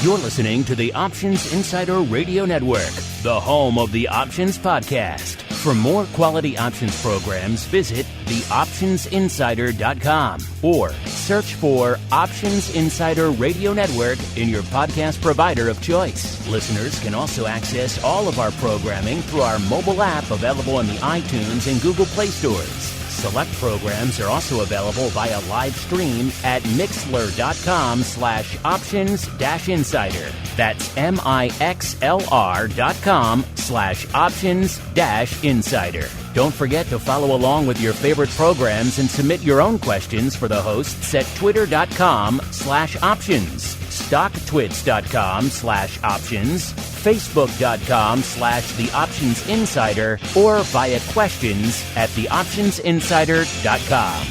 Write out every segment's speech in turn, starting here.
You're listening to the Options Insider Radio Network, the home of the Options Podcast. For more quality options programs, visit theoptionsinsider.com or search for Options Insider Radio Network in your podcast provider of choice. Listeners can also access all of our programming through our mobile app available in the iTunes and Google Play stores. Select programs are also available via live stream at mixlr.com/options-insider. That's mixlr.com/options-insider. Don't forget to follow along with your favorite programs and submit your own questions for the hosts at twitter.com/options, stocktwits.com/options, facebook.com/theoptionsinsider, or via questions at theoptionsinsider.com.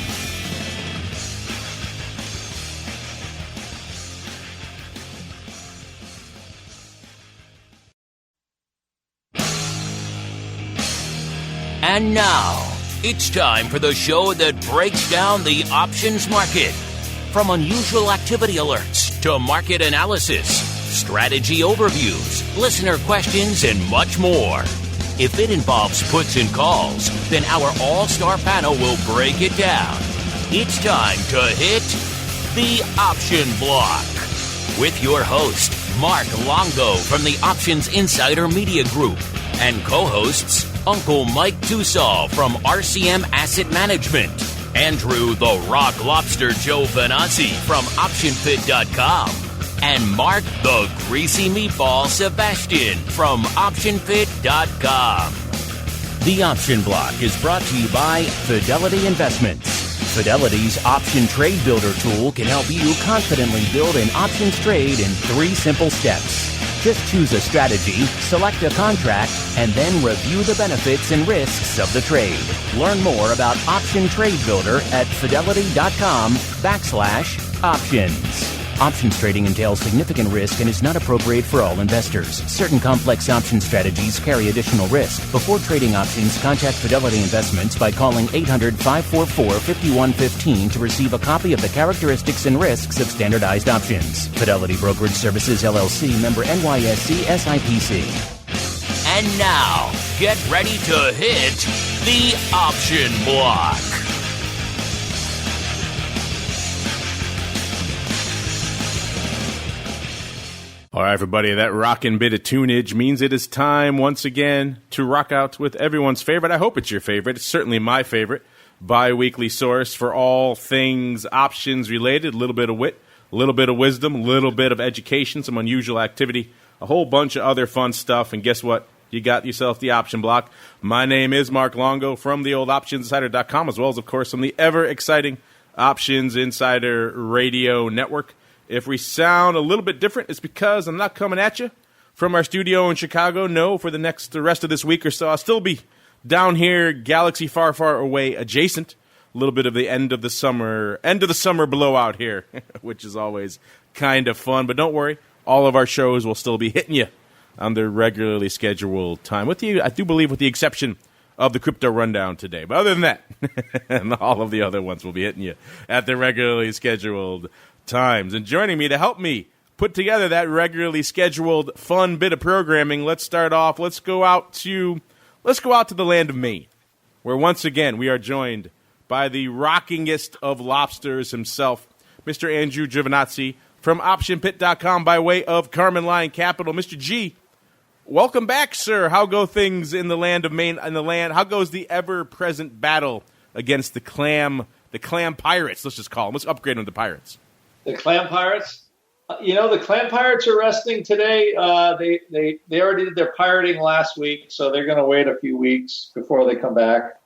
And now, it's time for the show that breaks down the options market. From unusual activity alerts to market analysis, strategy overviews, listener questions, and much more. If it involves puts and calls, then our all-star panel will break it down. It's time to hit the option block with your host, Mark Longo from the Options Insider Media Group, and co-hosts Uncle Mike TOSAW from RCM Asset Management, Andrew the Rock Lobster GIOVINAZZI from OptionFit.com, and Mark the Greasy Meatball Sebastian from OptionFit.com. The Option Block is brought to you by Fidelity Investments. Fidelity's Option Trade Builder tool can help you confidently build an options trade in 3 simple steps. Just choose a strategy, select a contract, and then review the benefits and risks of the trade. Learn more about Option Trade Builder at fidelity.com/options. Options trading entails significant risk and is not appropriate for all investors. Certain complex option strategies carry additional risk. Before trading options, contact Fidelity Investments by calling 800-544-5115 to receive a copy of the characteristics and risks of standardized options. Fidelity Brokerage Services, LLC, member NYSE SIPC. And now, get ready to hit the option block. All right, everybody, that rockin' bit of tunage means it is time once again to rock out with everyone's favorite. I hope it's your favorite. It's certainly my favorite bi-weekly source for all things options related. A little bit of wit, a little bit of wisdom, a little bit of education, some unusual activity, a whole bunch of other fun stuff. And guess what? You got yourself the option block. My name is Mark Longo from the old OptionsInsider.com, as well as, of course, from the ever-exciting Options Insider Radio Network. If we sound a little bit different, it's because I'm not coming at you from our studio in Chicago. No, for the rest of this week or so, I'll still be down here, galaxy far, far away adjacent. A little bit of the end of the summer blowout here, which is always kind of fun. But don't worry, all of our shows will still be hitting you on their regularly scheduled time. I do believe with the exception of the Crypto Rundown today. But other than that, and all of the other ones will be hitting you at the regularly scheduled times. And joining me to help me put together that regularly scheduled fun bit of programming, let's start off. Let's go out to the land of Maine, where once again we are joined by the rockingest of lobsters himself, Mr. Andrew Giovinazzi from OptionPit.com by way of Carmen Lion Capital. Mr. G, welcome back, sir. How go things in the land of Maine? How goes the ever-present battle against the clam pirates? Let's just call them. Let's upgrade them to pirates. The clam pirates? The clam pirates are resting today. They already did their pirating last week, so they're going to wait a few weeks before they come back.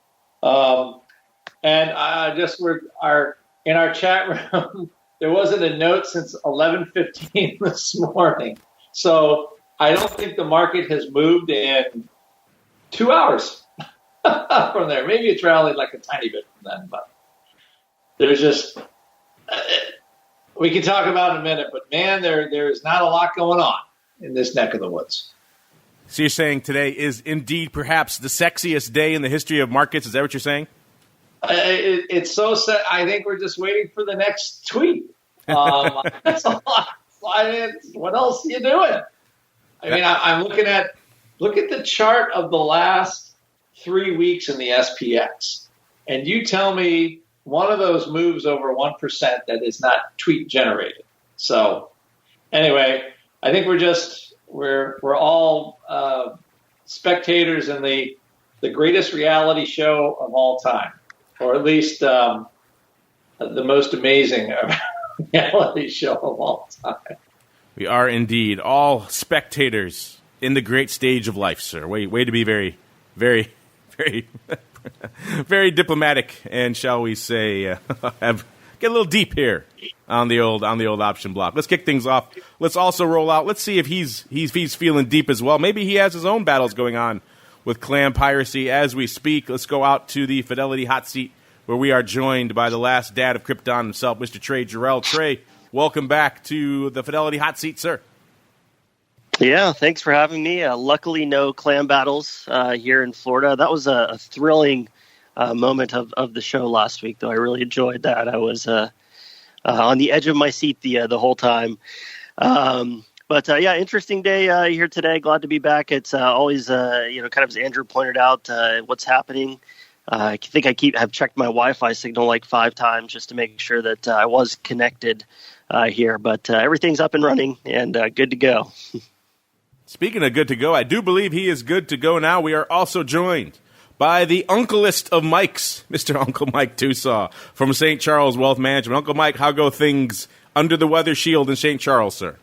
In our chat room, there wasn't a note since 11:15 this morning. So I don't think the market has moved in 2 hours from there. Maybe it's rallied like a tiny bit from then, but there's just we can talk about it in a minute, but man, there is not a lot going on in this neck of the woods. So you're saying today is indeed perhaps the sexiest day in the history of markets? Is that what you're saying? It's so sad. I think we're just waiting for the next tweet. That's a lot what else are you doing? I mean, I'm look at the chart of the last 3 weeks in the SPX, and you tell me one of those moves over 1% that is not tweet generated. So anyway, I think we're all spectators in the greatest reality show of all time, or at least the most amazing reality show of all time. We are indeed all spectators in the great stage of life, sir. Way to be very, very, very, very diplomatic, and shall we say, get a little deep here on the old option block. Let's kick things off. Let's also roll out. Let's see if he's feeling deep as well. Maybe he has his own battles going on with clam piracy as we speak. Let's go out to the Fidelity hot seat, where we are joined by the last dad of Krypton himself, Mr. TREY JARRELL. TREY, welcome back to the Fidelity hot seat, sir. Yeah, thanks for having me. Luckily, no clam battles here in Florida. That was a thrilling moment of the show last week, though. I really enjoyed that. I was on the edge of my seat the whole time. But yeah, interesting day here today. Glad to be back. It's always, kind of as Andrew pointed out, what's happening. I think have checked my Wi-Fi signal like 5 times just to make sure that I was connected here. But everything's up and running and good to go. Speaking of good to go, I do believe he is good to go now. We are also joined by the uncleest of Mikes, Mr. Uncle Mike TOSAW from St. Charles Wealth Management. Uncle Mike, how go things under the weather shield in St. Charles, sir?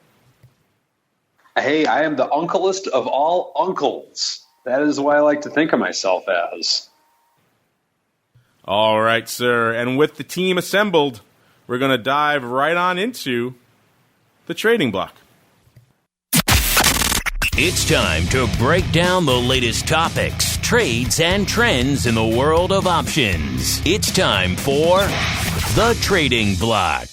Hey, I am the uncleest of all uncles. That is what I like to think of myself as. All right, sir. And with the team assembled, we're going to dive right on into the trading block. It's time to break down the latest topics, trades, and trends in the world of options. It's time for the trading block.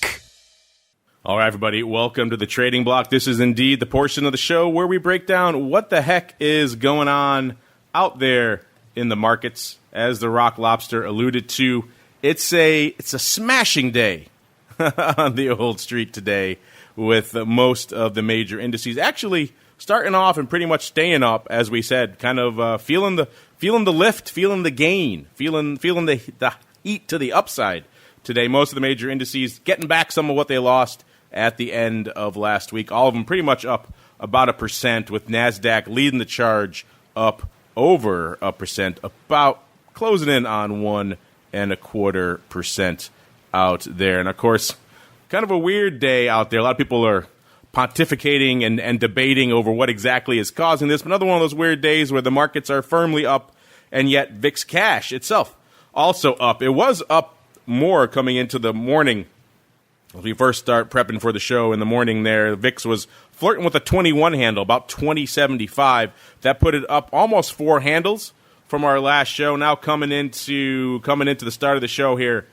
All right, everybody, welcome to the trading block. This is indeed the portion of the show where we break down what the heck is going on out there in the markets. As the Rock Lobster alluded to, it's a smashing day on the old street today with most of the major indices actually starting off and pretty much staying up, as we said, kind of feeling the lift, feeling the gain, feeling the heat to the upside today. Most of the major indices getting back some of what they lost at the end of last week. All of them pretty much up about 1%, with NASDAQ leading the charge up over 1%, about closing in on 1.25% out there. And, of course, kind of a weird day out there. A lot of people are pontificating and debating over what exactly is causing this. Another one of those weird days where the markets are firmly up, and yet VIX cash itself also up. It was up more coming into the morning. As we first start prepping for the show in the morning there, VIX was flirting with a 21 handle, about 20.75. That put it up almost 4 handles from our last show. Now coming into the start of the show here,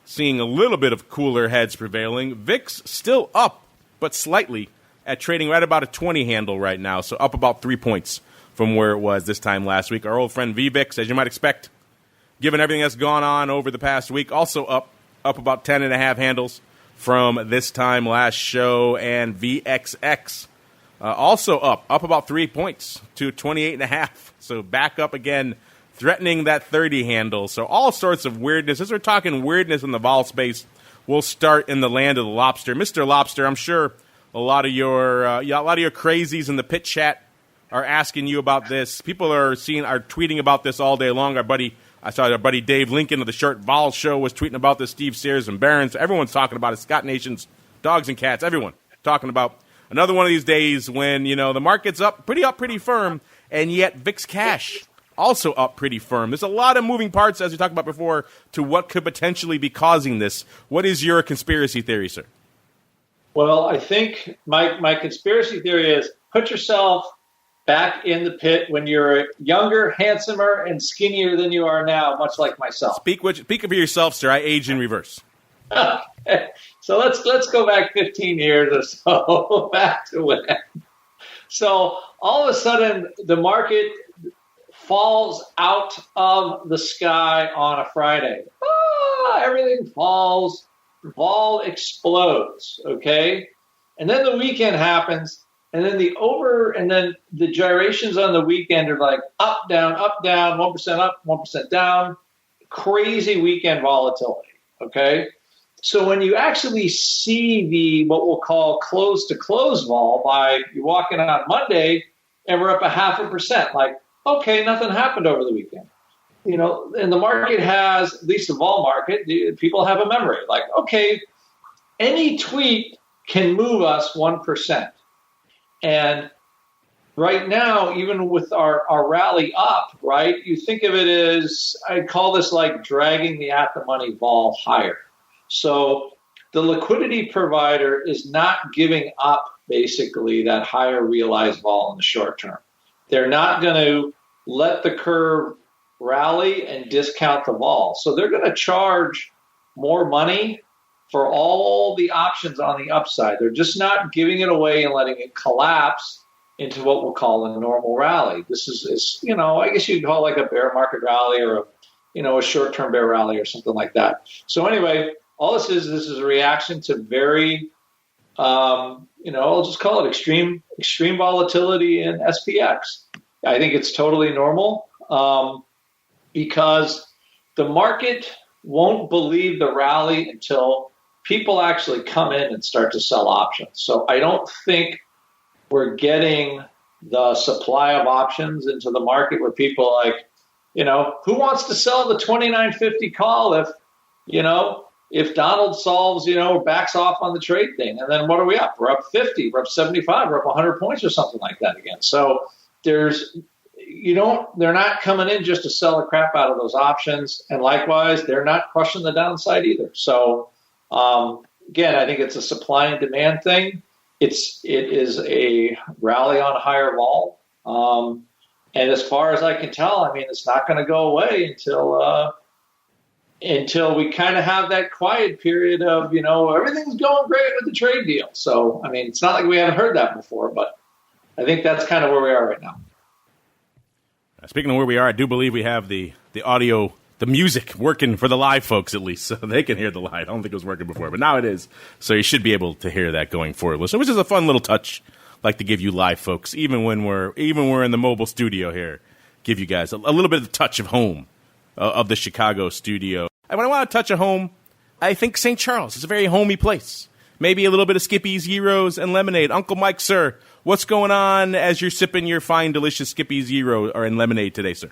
seeing a little bit of cooler heads prevailing. VIX still up, but slightly, at trading right about a 20 handle right now, so up about 3 points from where it was this time last week. Our old friend VVIX, as you might expect, given everything that's gone on over the past week, also up about 10.5 handles from this time last show. And VXX also up about 3 points to 28.5, so back up again, threatening that 30 handle. So all sorts of weirdness. As we're talking weirdness in the vol space, we'll start in the land of the lobster. Mr. Lobster, I'm sure a lot of your crazies in the pit chat are asking you about this. People are tweeting about this all day long. I saw our buddy Dave Lincoln of the Short Vol Show was tweeting about this. Steve Sears and Barron's. Everyone's talking about it. Scott Nation's, dogs and cats. Everyone talking about another one of these days when the market's up pretty firm, and yet VIX cash also up pretty firm. There's a lot of moving parts, as we talked about before, to what could potentially be causing this. What is your conspiracy theory, sir? Well, I think my conspiracy theory is put yourself back in the pit when you're younger, handsomer, and skinnier than you are now, much like myself. Speak for yourself, sir. I age in reverse. Okay. So let's go back 15 years or so, back to when. So all of a sudden, the market falls out of the sky on a Friday. Everything falls. Vol explodes, okay? And then the weekend happens, and then the gyrations on the weekend are like up, down, 1% up, 1% down, crazy weekend volatility, okay? So when you actually see what we'll call close-to-close vol by you walk in on Monday and we're up 0.5%, like, okay, nothing happened over the weekend. And the market has, at least the vol market, people have a memory. Like, okay, any tweet can move us 1%. And right now, even with our rally up, right, you think of it as, I call this like dragging the at-the-money vol higher. So the liquidity provider is not giving up basically that higher realized vol in the short term. They're not going to let the curve rally and discount the vol. So they're going to charge more money for all the options on the upside. They're just not giving it away and letting it collapse into what we'll call a normal rally. This is I guess you'd call it like a bear market rally or a short-term bear rally or something like that. So anyway, all this is a reaction to very, I'll just call it extreme volatility in SPX. I think it's totally normal because the market won't believe the rally until people actually come in and start to sell options. So I don't think we're getting the supply of options into the market where people are like, who wants to sell the 29.50 call if Donald solves, backs off on the trade thing? And then what are we up? We're up 50, we're up 75, we're up 100 points or something like that again. So they're not coming in just to sell the crap out of those options. And likewise, they're not crushing the downside either. So again, I think it's a supply and demand thing. It is a rally on higher vol. And as far as I can tell, I mean, it's not going to go away until we kind of have that quiet period of, everything's going great with the trade deal. So, I mean, it's not like we haven't heard that before, but I think that's kind of where we are right now. Speaking of where we are, I do believe we have the audio, the music working for the live folks at least, so they can hear the live. I don't think it was working before, but now it is. So you should be able to hear that going forward, which is a fun little touch. Like to give you live folks, even when we're in the mobile studio here, give you guys a little bit of the touch of home of the Chicago studio. And when I want to touch a home, I think St. Charles is a very homey place. Maybe a little bit of Skippy's, Gyros, and lemonade. Uncle Mike, sir, what's going on as you're sipping your fine, delicious Skippy's, Gyros, or in lemonade today, sir?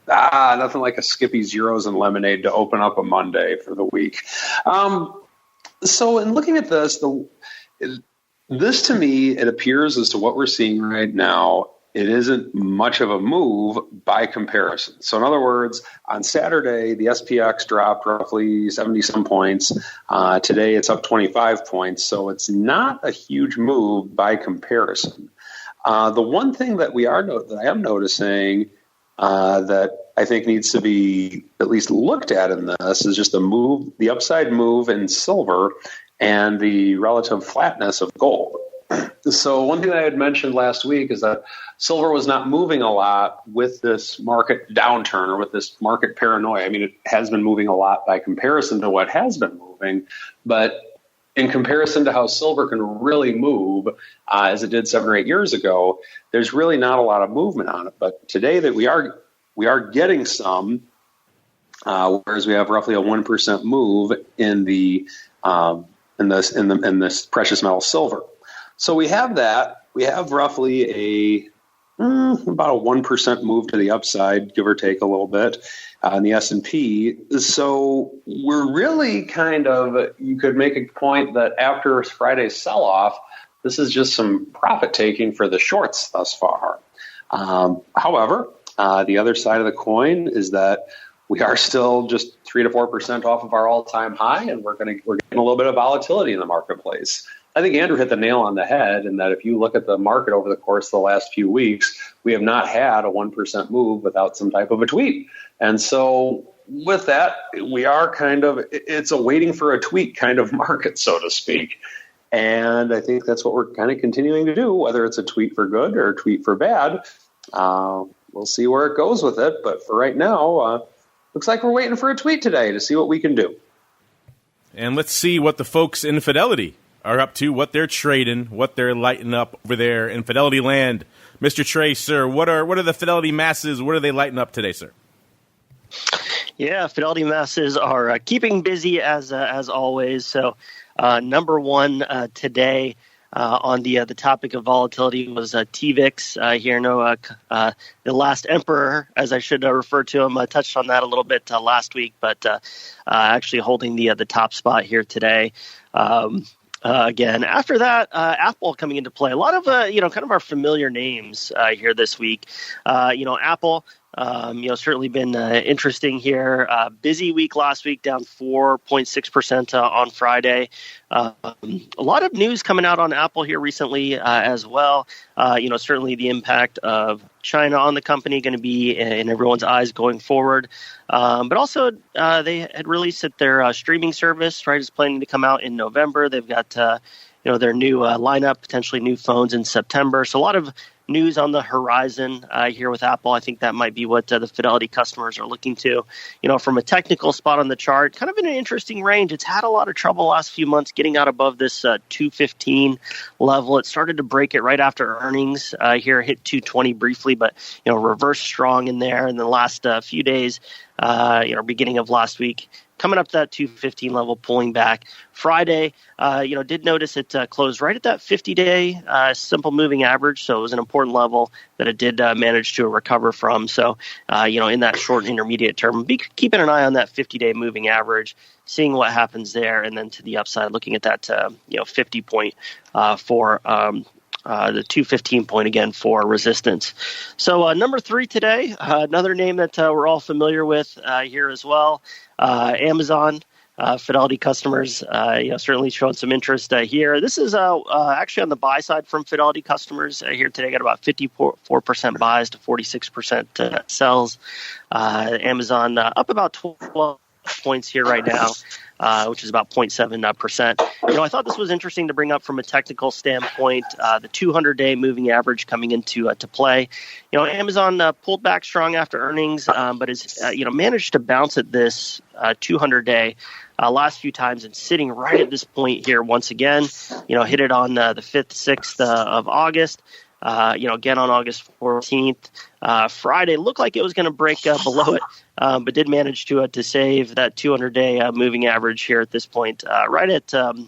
Nothing like a Skippy's, Gyros, and lemonade to open up a Monday for the week. So in looking at this, this to me, it appears as to what we're seeing right now, it isn't much of a move by comparison. So in other words, on Saturday, the SPX dropped roughly 70-some points. Today, it's up 25 points. So it's not a huge move by comparison. The one thing that I am noticing that I think needs to be at least looked at in this is just the upside move in silver and the relative flatness of gold. So one thing that I had mentioned last week is that silver was not moving a lot with this market downturn or with this market paranoia. I mean, it has been moving a lot by comparison to what has been moving, but in comparison to how silver can really move, as it did 7 or 8 years ago, there's really not a lot of movement on it. But today that we are getting some, whereas we have roughly a 1% move in this precious metal silver. So we have that. We have roughly about a 1% move to the upside, give or take a little bit, in the S&P. So we're really you could make a point that after Friday's sell-off, this is just some profit taking for the shorts thus far. However, the other side of the coin is that we are still just 3 to 4% off of our all-time high, and we're getting a little bit of volatility in the marketplace. I think Andrew hit the nail on the head in that if you look at the market over the course of the last few weeks, we have not had a 1% move without some type of a tweet. And so with that, we are it's a waiting for a tweet kind of market, so to speak. And I think that's what we're kind of continuing to do, whether it's a tweet for good or a tweet for bad. We'll see where it goes with it. But for right now, looks like we're waiting for a tweet today to see what we can do. And let's see what the folks in Fidelity are up to, what they're trading, what they're lighting up over there in Fidelity land. Mr. Trey, sir, what are the Fidelity masses? What are they lighting up today, sir? Yeah, Fidelity masses are keeping busy as always. So number one today on the topic of volatility was TVIX. Here, the last emperor, as I should refer to him, touched on that a little bit last week, but actually holding the top spot here today. Again, after that, Apple coming into play. A lot of kind of our familiar names here this week. Apple. Certainly been interesting here. Busy week last week, down 4.6% on Friday. A lot of news coming out on Apple here recently as well. Certainly the impact of China on the company going to be in everyone's eyes going forward. But also they had released that their streaming service, right, is planning to come out in November. They've got their new lineup, potentially new phones in September. So a lot of news on the horizon here with Apple. I think that might be what the Fidelity customers are looking to. From a technical spot on the chart, kind of in an interesting range. It's had a lot of trouble last few months getting out above this 215 level. It started to break it right after earnings here, hit 220 briefly, but reversed strong in there in the last few days. Beginning of last week, coming up to that 215 level, pulling back. Friday, did notice it closed right at that 50-day simple moving average. So it was an important level that it did manage to recover from. So, in that short and intermediate term, be keeping an eye on that 50-day moving average, seeing what happens there. And then to the upside, looking at that, 50 point for the 215 point again for resistance. So number three today, another name that we're all familiar with here as well, Amazon. Fidelity customers, certainly showing some interest here. This is actually on the buy side from Fidelity customers here today. Got about 54% buys to 46% sells. Amazon up about 12 points here right now, which is about 0.7%. I thought this was interesting to bring up from a technical standpoint. The 200-day moving average coming into play. Amazon pulled back strong after earnings, but has managed to bounce at this 200-day last few times and sitting right at this point here once again. Hit it on the 5th, 6th of August. Again on August 14th. Friday looked like it was going to break below it, but did manage to save that 200-day moving average here at this point, right at the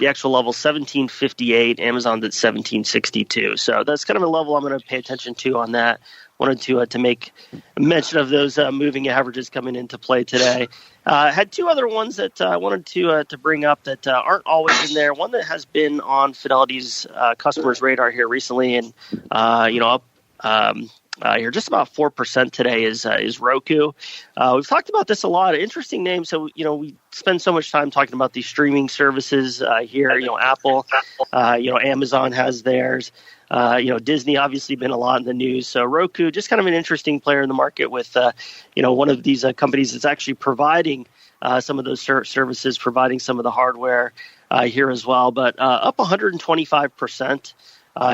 actual level 1758. Amazon's at 1762. So that's kind of a level I'm going to pay attention to on that. Wanted to make mention of those moving averages coming into play today. Had two other ones that I wanted to bring up that aren't always in there. One that has been on Fidelity's customers' radar here recently, and up here just about 4% today is Roku. We've talked about this a lot. Interesting name. So we spend so much time talking about these streaming services here. Apple, Amazon has theirs. Disney obviously been a lot in the news. So Roku, just kind of an interesting player in the market with, one of these companies that's actually providing some of those services, providing some of the hardware here as well. But up 125%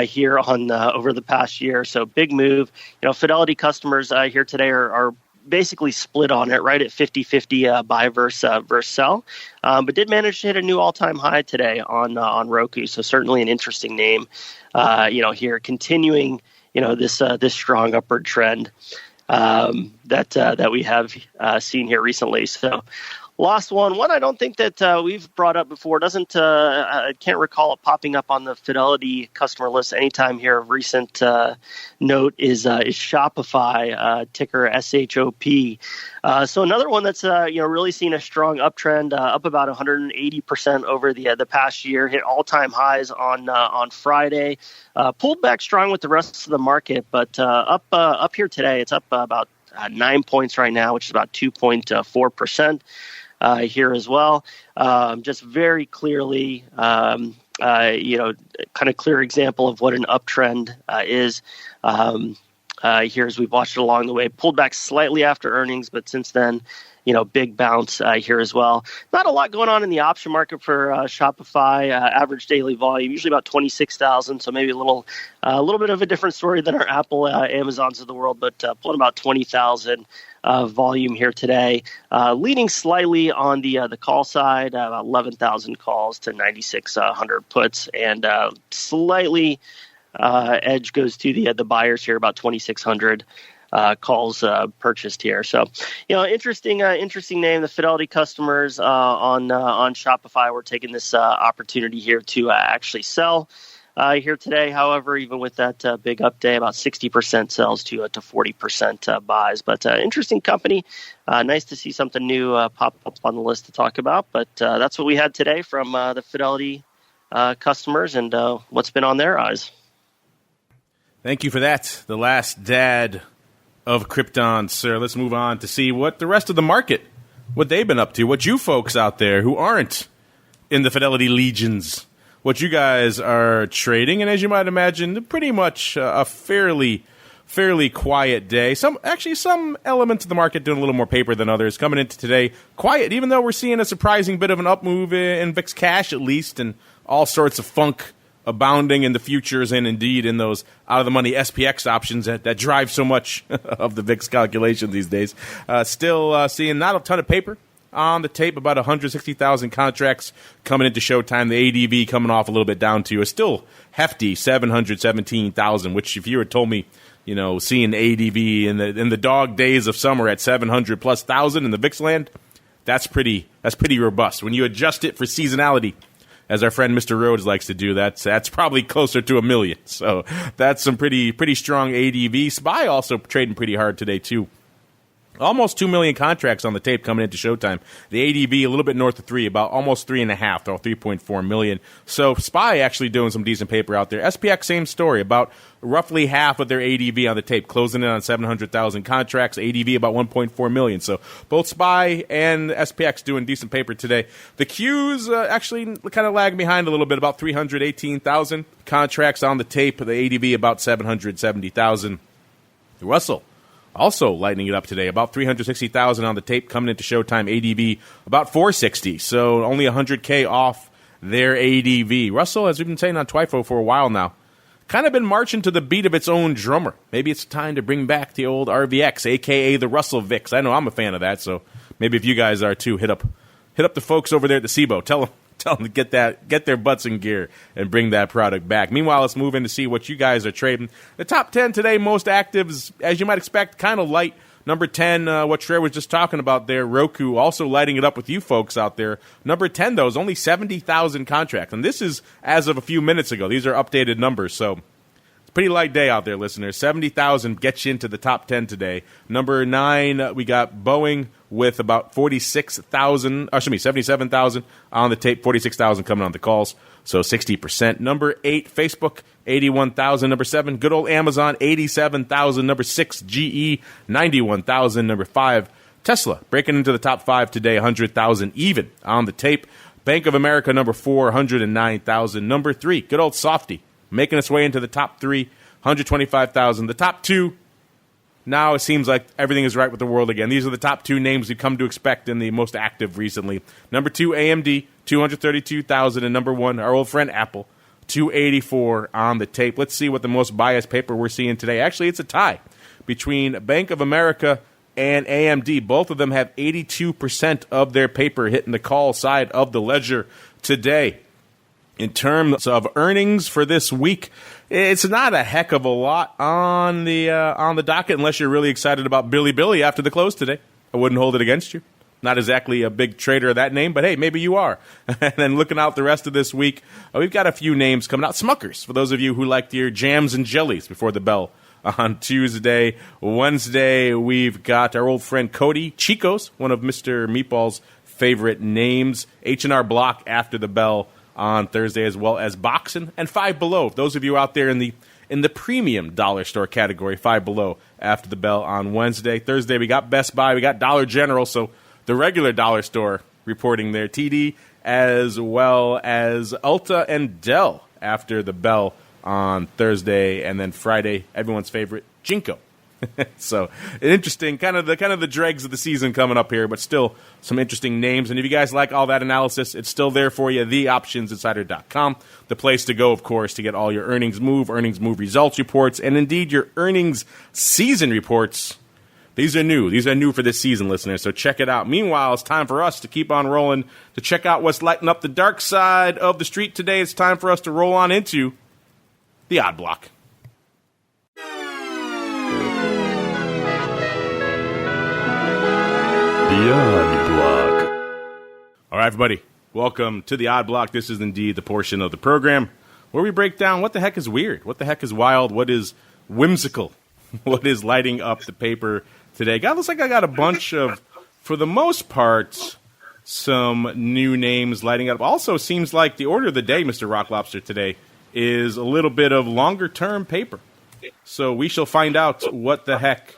here on over the past year. So big move. Fidelity customers here today are basically split on it, right at 50-50 buy versus sell, but did manage to hit a new all-time high today on Roku. So certainly an interesting name, here continuing, this strong upward trend that we have seen here recently. So last one I don't think that we've brought up before. I can't recall it popping up on the Fidelity customer list anytime here of recent note is Shopify, ticker SHOP. So another one that's really seen a strong uptrend, up about 180% over the past year. Hit all-time highs on Friday. Pulled back strong with the rest of the market, but up here today. It's up about 9 points right now, which is about 2.4%. Here as well. Just very clearly, kind of clear example of what an uptrend is. Here as we've watched it along the way, pulled back slightly after earnings, but since then, big bounce here as well. Not a lot going on in the option market for Shopify. Average daily volume usually about 26,000, so maybe a little bit of a different story than our Apple, Amazons of the world, but pulling about 20,000 volume here today. Leading slightly on the call side, about 11,000 calls to 9,600 puts, and slightly edge goes to the buyers here, about 2,600. Calls purchased here. So, interesting name. The Fidelity customers on Shopify. We're taking this opportunity here to actually sell here today. However, even with that big up day, about 60% sells to 40% buys. But interesting company. Nice to see something new pop up on the list to talk about. But that's what we had today from the Fidelity customers and what's been on their eyes. Thank you for that. The last dad of Krypton, sir. Let's move on to see what the rest of the market, what they've been up to, what you folks out there who aren't in the Fidelity Legions, what you guys are trading. And as you might imagine, pretty much a fairly quiet day. Some elements of the market doing a little more paper than others. Coming into today, quiet, even though we're seeing a surprising bit of an up move in VIX cash at least, and all sorts of funk abounding in the futures and indeed in those out-of-the-money SPX options that drive so much of the VIX calculation these days. Still seeing not a ton of paper on the tape, about 160,000 contracts coming into showtime. The ADV coming off a little bit down to a still hefty 717,000, which if you had told me, seeing ADV in the dog days of summer at 700 plus thousand in the VIX land, that's pretty robust. When you adjust it for seasonality, as our friend Mr. Rhodes likes to do, that's probably closer to 1 million. So that's some pretty strong ADV. SPY also trading pretty hard today too. Almost 2 million contracts on the tape coming into showtime. The ADV a little bit north of 3, about almost 3.5, or 3.4 million. So SPY actually doing some decent paper out there. SPX, same story, about roughly half of their ADV on the tape, closing in on 700,000 contracts, ADV about 1.4 million. So both SPY and SPX doing decent paper today. The Qs actually kind of lag behind a little bit, about 318,000 contracts on the tape. The ADV about 770,000. The Russell also lightening it up today, about 360,000 on the tape coming into showtime. ADV about 460, so only 100K off their ADV. Russell, as we've been saying on TWIFO for a while now, kind of been marching to the beat of its own drummer. Maybe it's time to bring back the old RVX, a.k.a. the Russell VIX. I know I'm a fan of that, so maybe if you guys are too, hit up the folks over there at the SIBO. Tell them to get their butts in gear and bring that product back. Meanwhile, let's move in to see what you guys are trading. The top 10 today, most actives, as you might expect, kind of light. Number 10, what Trey was just talking about there, ROKU, also lighting it up with you folks out there. Number 10, though, is only 70,000 contracts. And this is as of a few minutes ago. These are updated numbers, so pretty light day out there, listeners. 70,000 gets you into the top 10 today. Number 9, we got Boeing with about 77,000 on the tape, 46,000 coming on the calls, so 60%. Number 8, Facebook, 81,000. Number 7, good old Amazon, 87,000. Number 6, GE, 91,000. Number 5, Tesla, breaking into the top 5 today, 100,000 even on the tape. Bank of America, number 4, 109,000. Number 3, good old Softy, making its way into the top 3, 125,000. The top 2, now it seems like everything is right with the world again. These are the top 2 names we've come to expect in the most active recently. Number 2, AMD, 232,000. And number 1, our old friend Apple, 284 on the tape. Let's see what the most biased paper we're seeing today. Actually, it's a tie between Bank of America and AMD. Both of them have 82% of their paper hitting the call side of the ledger today. In terms of earnings for this week, it's not a heck of a lot on the docket unless you're really excited about Billy after the close today. I wouldn't hold it against you. Not exactly a big trader of that name, but hey, maybe you are. And then looking out the rest of this week, we've got a few names coming out. Smuckers, for those of you who like your jams and jellies before the bell on Tuesday. Wednesday, we've got our old friend Cody. Chico's, one of Mr. Meatball's favorite names. H&R Block after the bell on Thursday, as well as Boxing and Five Below. Those of you out there in the premium dollar store category, Five Below after the bell on Wednesday. Thursday, we got Best Buy, we got Dollar General, so the regular dollar store reporting there. TD, as well as Ulta and Dell after the bell on Thursday. And then Friday, everyone's favorite, Jinko, So an interesting kind of the dregs of the season coming up here, but still some interesting names. And if you guys like all that analysis, it's still there for you. TheOptionsInsider.com, the place to go, of course, to get all your earnings move results reports, and indeed your earnings season reports. These are new. These are new for this season, listeners, so check it out. Meanwhile, it's time for us to keep on rolling, to check out what's lighting up the dark side of the street today. It's time for us to roll on into the Odd Block. The Odd Block. All right, everybody, welcome to the Odd Block. This is indeed the portion of the program where we break down what the heck is weird, what the heck is wild, what is whimsical, what is lighting up the paper today. God, looks like I got a bunch of, for the most part, some new names lighting up. Also, seems like the order of the day, Mr. Rock Lobster, today is a little bit of longer-term paper. So we shall find out what the heck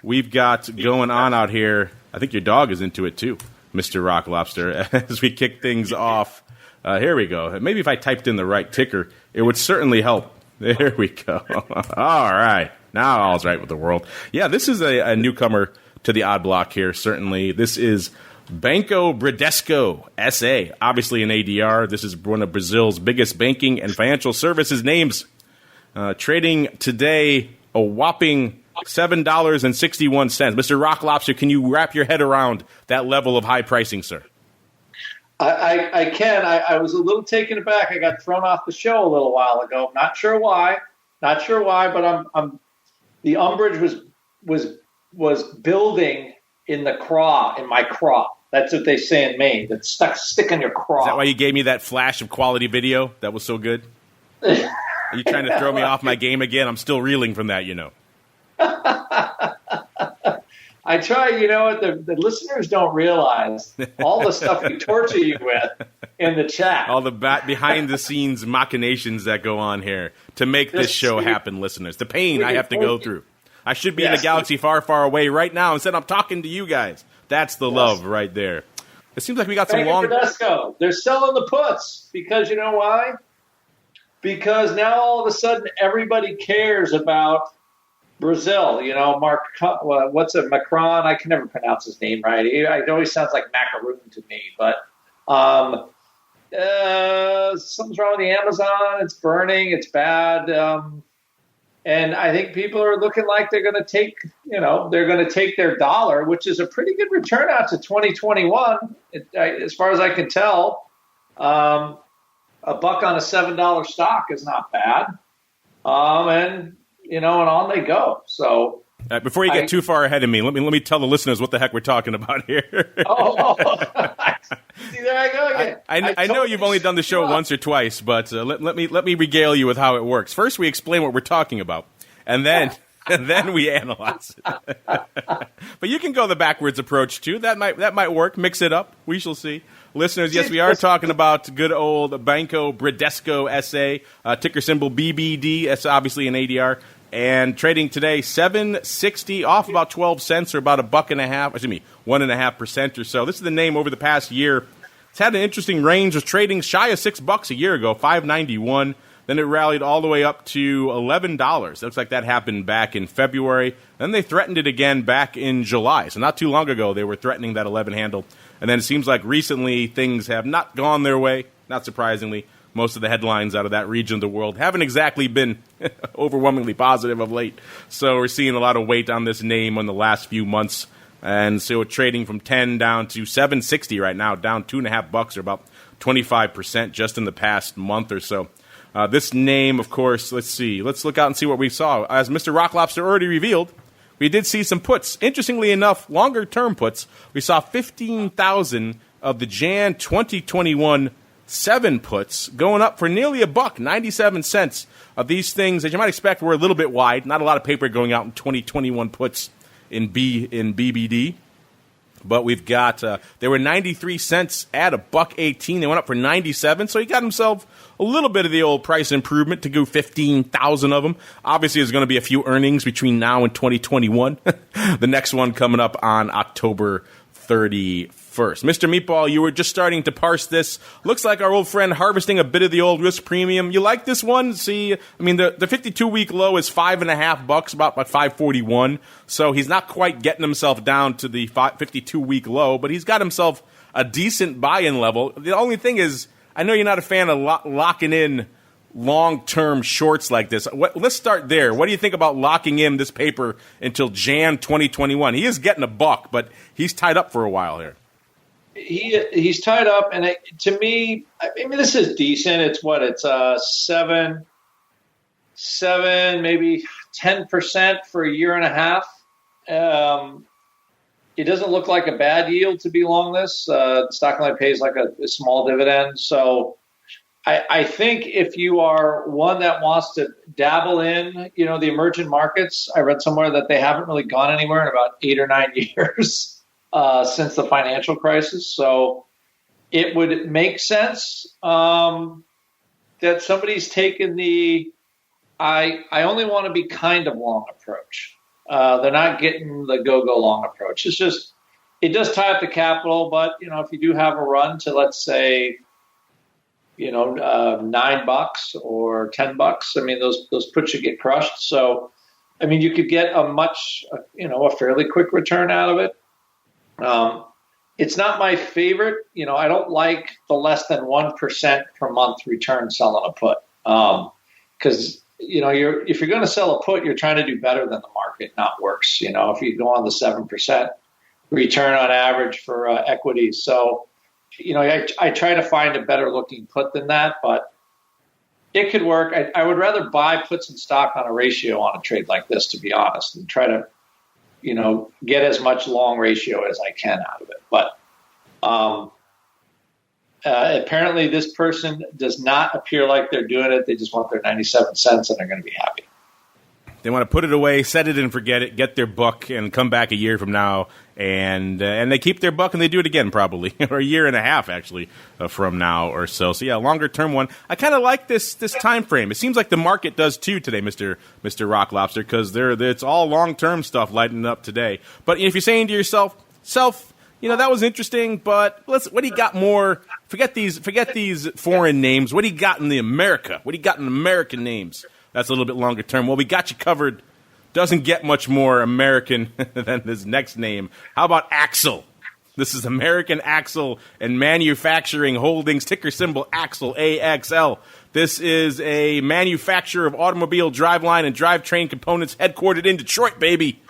we've got going on out here. I think your dog is into it too, Mr. Rock Lobster, as we kick things off. Here we go. Maybe if I typed in the right ticker, it would certainly help. There we go. All right. Now all's right with the world. Yeah, this is a newcomer to the Odd Block here, certainly. This is Banco Bradesco SA, obviously an ADR. This is one of Brazil's biggest banking and financial services names. Trading today a whopping $7.61. Mr. Rock Lobster, can you wrap your head around that level of high pricing, sir? I can. I was a little taken aback. I got thrown off the show a little while ago. Not sure why, but I'm the umbrage was building in the craw, in my craw. That's what they say in Maine. That's stick in your craw. Is that why you gave me that flash of quality video? That was so good. Are you trying to throw me off my game again? I'm still reeling from that, you know. I try, you know what, the listeners don't realize all the stuff we torture you with in the chat. All the behind-the-scenes machinations that go on here to make this show happen, listeners. The pain I have to go through. I should be in a galaxy far, far away right now. Instead, I'm talking to you guys. That's the love right there. It seems like we got some long... Bradesco. They're selling the puts because you know why? Because now all of a sudden everybody cares about Brazil. You know, Macron? I can never pronounce his name right. It always sounds like macaroon to me. But something's wrong with the Amazon. It's burning. It's bad. And I think people are looking like they're going to take, their dollar, which is a pretty good return out to 2021, as far as I can tell. $1 on a $7 stock is not bad. And on they go. So before you get too far ahead of me, let me tell the listeners what the heck we're talking about here. See, there I go again. I know you've only done the show once or twice, but let me regale you with how it works. First, we explain what we're talking about, and then we analyze it. But you can go the backwards approach too. That might work. Mix it up. We shall see. Listeners, yes, we are talking about good old Banco Bradesco SA, ticker symbol BBD. That's obviously an ADR. And trading today, $7.60, off about 12 cents, or about $1.50. 1.5% or so. This is the name over the past year. It's had an interesting range. It was trading shy of $6 a year ago, $5.91. Then it rallied all the way up to $11. It looks like that happened back in February. Then they threatened it again back in July. So not too long ago, they were threatening that 11 handle. And then it seems like recently things have not gone their way, not surprisingly. Most of the headlines out of that region of the world haven't exactly been overwhelmingly positive of late. So we're seeing a lot of weight on this name in the last few months. And so it's trading from 10 down to $7.60 right now, down $2.50 or about 25% just in the past month or so. This name, of course, let's look out and see what we saw. As Mr. Rock Lobster already revealed, we did see some puts. Interestingly enough, longer-term puts. We saw 15,000 of the Jan 2021 7 puts going up for nearly $1, 97 cents. Of these things, as you might expect, were a little bit wide. Not a lot of paper going out in 2021 puts in BBD. But we've got, they were 93 cents at $1.18. They went up for 97. So he got himself a little bit of the old price improvement to go 15,000 of them. Obviously, there's going to be a few earnings between now and 2021. The next one coming up on October 31st. first. Mr. Meatball, you were just starting to parse this. Looks like our old friend harvesting a bit of the old risk premium. You like this one? See, I mean, the 52-week low is $5.50, about 541. So he's not quite getting himself down to the 52-week low, but he's got himself a decent buy-in level. The only thing is, I know you're not a fan of locking in long-term shorts like this. Let's start there. What do you think about locking in this paper until Jan 2021? He is getting a buck, but he's tied up for a while here. He's tied up, and to me, I mean, this is decent. It's what? It's 7, maybe 10% for a year and a half. It doesn't look like a bad yield to be long this. The stock only pays like a small dividend, so I think if you are one that wants to dabble in, the emerging markets, I read somewhere that they haven't really gone anywhere in about 8 or 9 years since the financial crisis. So it would make sense that somebody's taken the I only want to be kind of long approach. They're not getting the go long approach. It's just, it does tie up the capital, but if you do have a run to, let's say, $9 or $10. I mean, those puts should get crushed. So, I mean, you could get a fairly quick return out of it. It's not my favorite. I don't like the less than 1% per month return selling a put. Because, if you're going to sell a put, you're trying to do better than the market, not worse. If you go on the 7% return on average for equities. So, I try to find a better looking put than that, but it could work. I would rather buy puts in stock on a ratio on a trade like this, to be honest, and try to, get as much long ratio as I can out of it. But apparently this person does not appear like they're doing it. They just want their 97 cents and they're going to be happy. They want to put it away, set it and forget it, get their buck, and come back a year from now, and they keep their buck and they do it again probably, or a year and a half actually from now or so. So yeah, longer term one. I kind of like this time frame. It seems like the market does too today, Mr. Rock Lobster, because it's all long term stuff lighting up today. But if you're saying to yourself, that was interesting, but what do you got more? Forget these foreign names. What do you got in the America? What do you got in American names? That's a little bit longer term. Well, we got you covered. Doesn't get much more American than this next name. How about Axle? This is American Axle and Manufacturing Holdings, ticker symbol Axle, AXL. This is a manufacturer of automobile driveline and drivetrain components headquartered in Detroit, baby.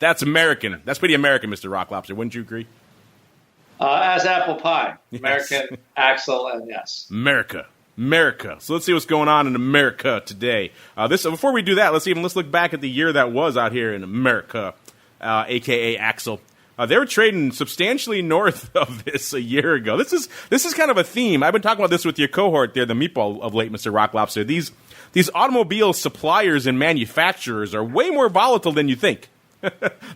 That's American. That's pretty American, Mr. Rock Lobster. Wouldn't you agree? As apple pie. American Yes. Axle, and yes. America. So let's see what's going on in America today. Before we do that, let's look back at the year that was out here in America, aka Axle. They were trading substantially north of this a year ago. This is kind of a theme. I've been talking about this with your cohort there, the Meatball of late, Mr. Rock Lobster. These automobile suppliers and manufacturers are way more volatile than you think.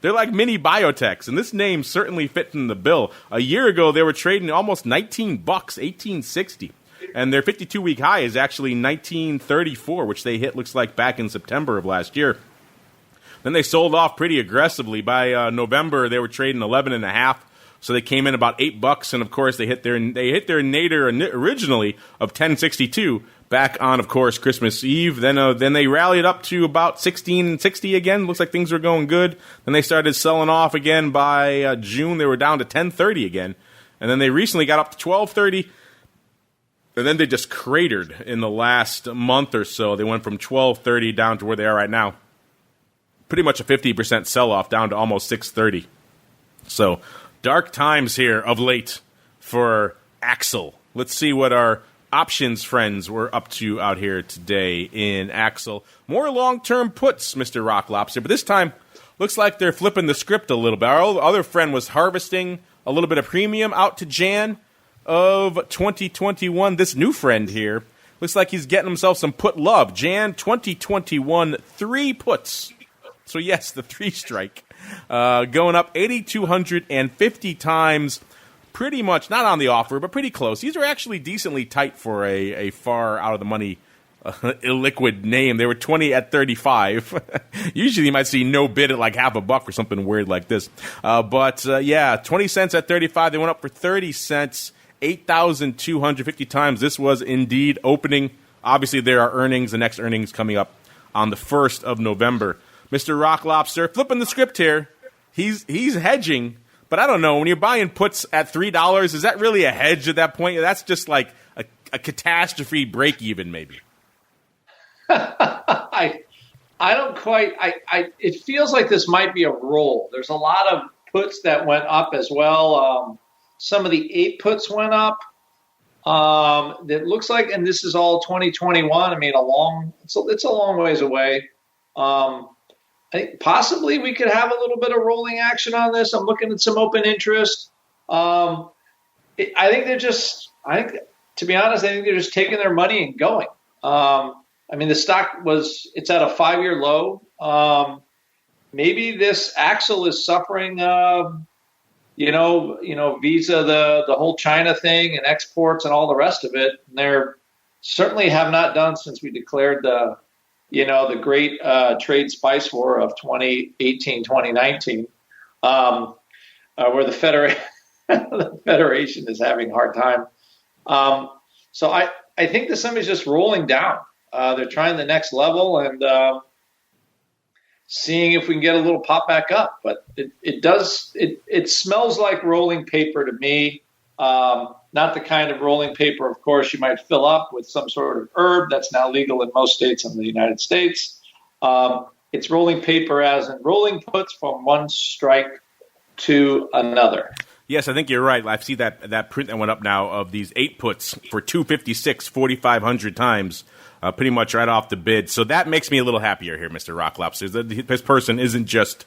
They're like mini biotechs, and this name certainly fit in the bill. A year ago, they were trading almost $19, $18.60. And their 52-week high is actually $19.34, which they hit, looks like, back in September of last year. Then they sold off pretty aggressively. By November, they were trading 11.5, so they came in about $8. And of course, they hit their nadir originally of 10.62 back on, of course, Christmas Eve. Then they rallied up to about 16.60 again. Looks like things were going good. Then they started selling off again. By June, they were down to 10.30 again, and then they recently got up to 12.30. And then they just cratered in the last month or so. They went from 12.30 down to where they are right now. Pretty much a 50% sell-off down to almost 6.30. So dark times here of late for Axle. Let's see what our options friends were up to out here today in Axle. More long-term puts, Mr. Rock Lobster. But this time, looks like they're flipping the script a little bit. Our other friend was harvesting a little bit of premium out to Jan of 2021. This new friend here looks like he's getting himself some put love. Jan 2021, 3 puts. So yes, the 3 strike. Going up 8,250 times. Pretty much, not on the offer, but pretty close. These are actually decently tight for a far out of the money illiquid name. They were 20 at 35. Usually you might see no bid at like half a buck or something weird like this. But 20 cents at 35. They went up for 30 cents, 8,250 times. This was indeed opening. Obviously, there are earnings. The next earnings coming up on the 1st of November. Mr. Rock Lobster, flipping the script here. He's hedging, but I don't know. When you're buying puts at $3, is that really a hedge at that point? That's just like a catastrophe break even, maybe. I don't quite. It feels like this might be a roll. There's a lot of puts that went up as well. Some of the 8 puts went up. That looks like, and this is all 2021. I mean, it's a long ways away. I think possibly we could have a little bit of rolling action on this. I'm looking at some open interest. To be honest, I think they're just taking their money and going. I mean, the stock it's at a 5-year low. Maybe this Axle is suffering, Visa, the whole China thing and exports and all the rest of it. And they're certainly have not done since we declared the great trade spice war of 2018, 2019, where the Federation is having a hard time. So I think that somebody's just rolling down. They're trying the next level and seeing if we can get a little pop back up. But it smells like rolling paper to me. Not the kind of rolling paper, of course, you might fill up with some sort of herb that's now legal in most states in the United States. It's rolling paper as in rolling puts from one strike to another. Yes, I think you're right. I see that print that went up now of these 8 puts for 256, 4,500 times, pretty much right off the bid. So that makes me a little happier here, Mr. Rock Lobster. This person isn't just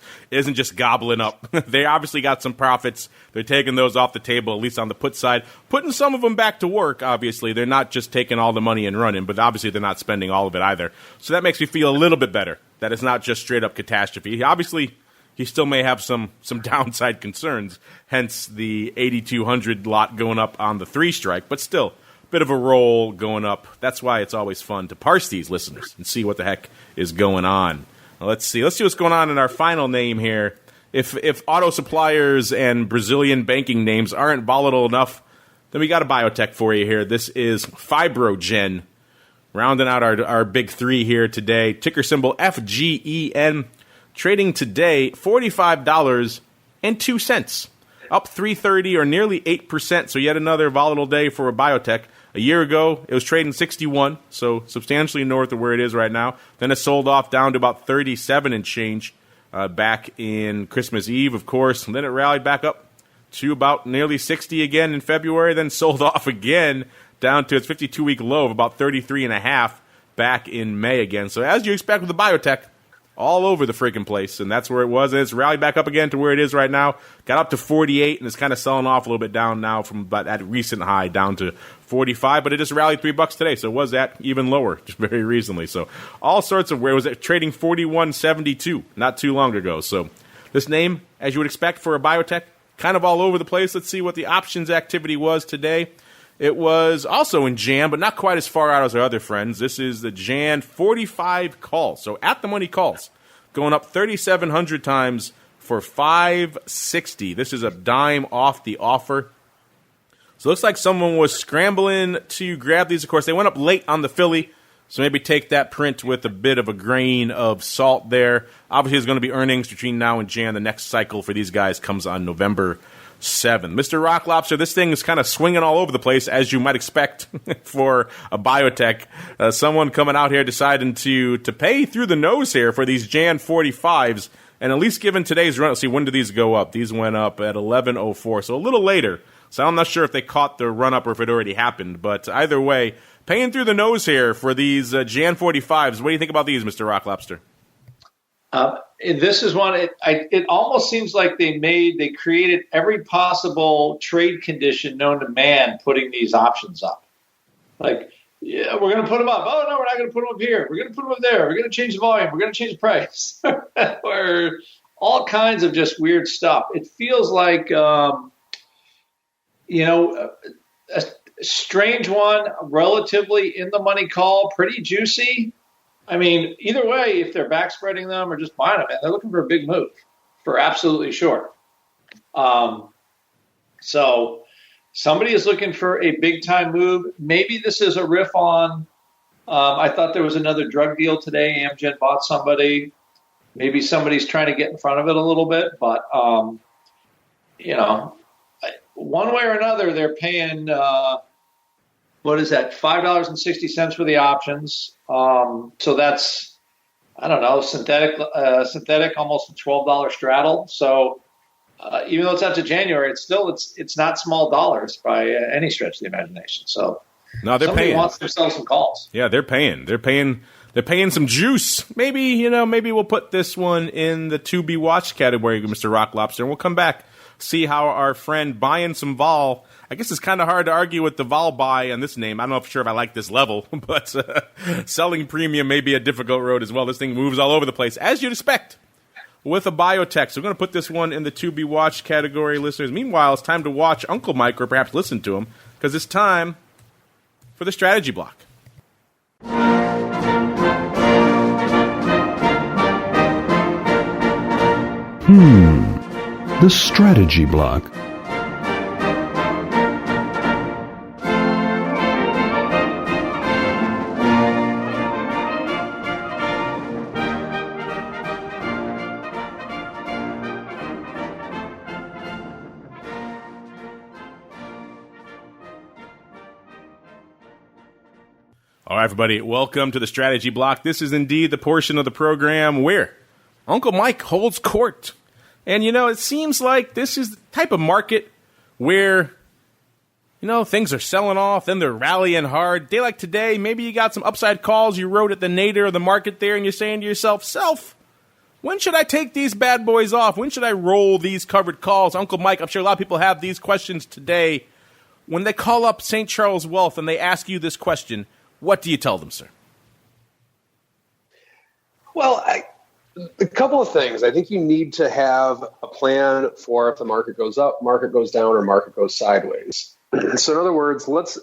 gobbling up. They obviously got some profits. They're taking those off the table, at least on the put side, putting some of them back to work. Obviously, they're not just taking all the money and running, but obviously they're not spending all of it either. So that makes me feel a little bit better that it's not just straight up catastrophe. Obviously, he still may have some downside concerns, hence the 8,200 lot going up on the 3 strike, but still, bit of a roll going up. That's why it's always fun to parse these, listeners, and see what the heck is going on. Now, let's see what's going on in our final name here. If auto suppliers and Brazilian banking names aren't volatile enough, then we got a biotech for you here. This is FibroGen, rounding out our big 3 here today. Ticker symbol FGEN. Trading today, $45.02, up 330 or nearly 8%. So yet another volatile day for a biotech. A year ago, it was trading 61, so substantially north of where it is right now. Then it sold off down to about 37 and change back in Christmas Eve, of course. And then it rallied back up to about nearly 60 again in February, then sold off again down to its 52-week low of about 33.5 back in May again. So as you expect with the biotech, all over the freaking place, and that's where it was. And it's rallied back up again to where it is right now. Got up to 48, and it's kind of selling off a little bit down now from about that recent high down to 45, but it just rallied $3 today, so it was at even lower just very recently. So all sorts of where was it trading 41.72 not too long ago. So this name, as you would expect for a biotech, kind of all over the place. Let's see what the options activity was today. It was also in Jan, but not quite as far out as our other friends. This is the Jan 45 calls. So at the money calls, going up 3,700 times for 560. This is a dime off the offer. So it looks like someone was scrambling to grab these. Of course, they went up late on the Philly, so maybe take that print with a bit of a grain of salt there. Obviously, there's going to be earnings between now and Jan. The next cycle for these guys comes on November 7. Mr. Rock Lobster, this thing is kind of swinging all over the place, as you might expect for a biotech. Someone coming out here deciding to pay through the nose here for these Jan 45s, and at least given today's run, let's see, when did these go up? These went up at 11:04, so a little later. So I'm not sure if they caught the run-up or if it already happened, but either way, paying through the nose here for these Jan 45s. What do you think about these, Mr. Rock Lobster? This is one, it almost seems like they created every possible trade condition known to man putting these options up. Like, yeah, we're going to put them up. Oh, no, we're not going to put them up here. We're going to put them up there. We're going to change the volume. We're going to change the price. Or all kinds of just weird stuff. It feels like, Strange one, relatively in the money call, pretty juicy. I mean, either way, if they're back spreading them or just buying them, they're looking for a big move for absolutely sure. So somebody is looking for a big time move. Maybe this is a riff on, I thought there was another drug deal today. AMZN bought somebody. Maybe somebody's trying to get in front of it a little bit, but, one way or another, they're paying, what is that, $5.60 for the options. So that's, I don't know, synthetic, almost a $12 straddle. So even though it's out to January, it's not small dollars by any stretch of the imagination. So no, they're somebody paying. wants themselves some calls. Yeah, they're paying. They're paying some juice. Maybe we'll put this one in the to be watched category, Mr. Rock Lobster, and we'll come back, see how our friend buying some vol. I guess it's kind of hard to argue with the vol buy on this name. I'm not sure if I like this level, but selling premium may be a difficult road as well. This thing moves all over the place, as you'd expect with a biotech. So we're going to put this one in the to be watched category, listeners. Meanwhile, it's time to watch Uncle Mike, or perhaps listen to him, because it's time for the strategy block. The strategy block. All right, everybody, welcome to the strategy block. This is indeed the portion of the program where Uncle Mike holds court. And, it seems like this is the type of market where, things are selling off, then they're rallying hard. Day like today, maybe you got some upside calls you wrote at the nadir of the market there, and you're saying to yourself, when should I take these bad boys off? When should I roll these covered calls? Uncle Mike, I'm sure a lot of people have these questions today. When they call up St. Charles Wealth and they ask you this question, what do you tell them, sir? Well, a couple of things. I think you need to have a plan for if the market goes up, market goes down, or market goes sideways. So in other words, let's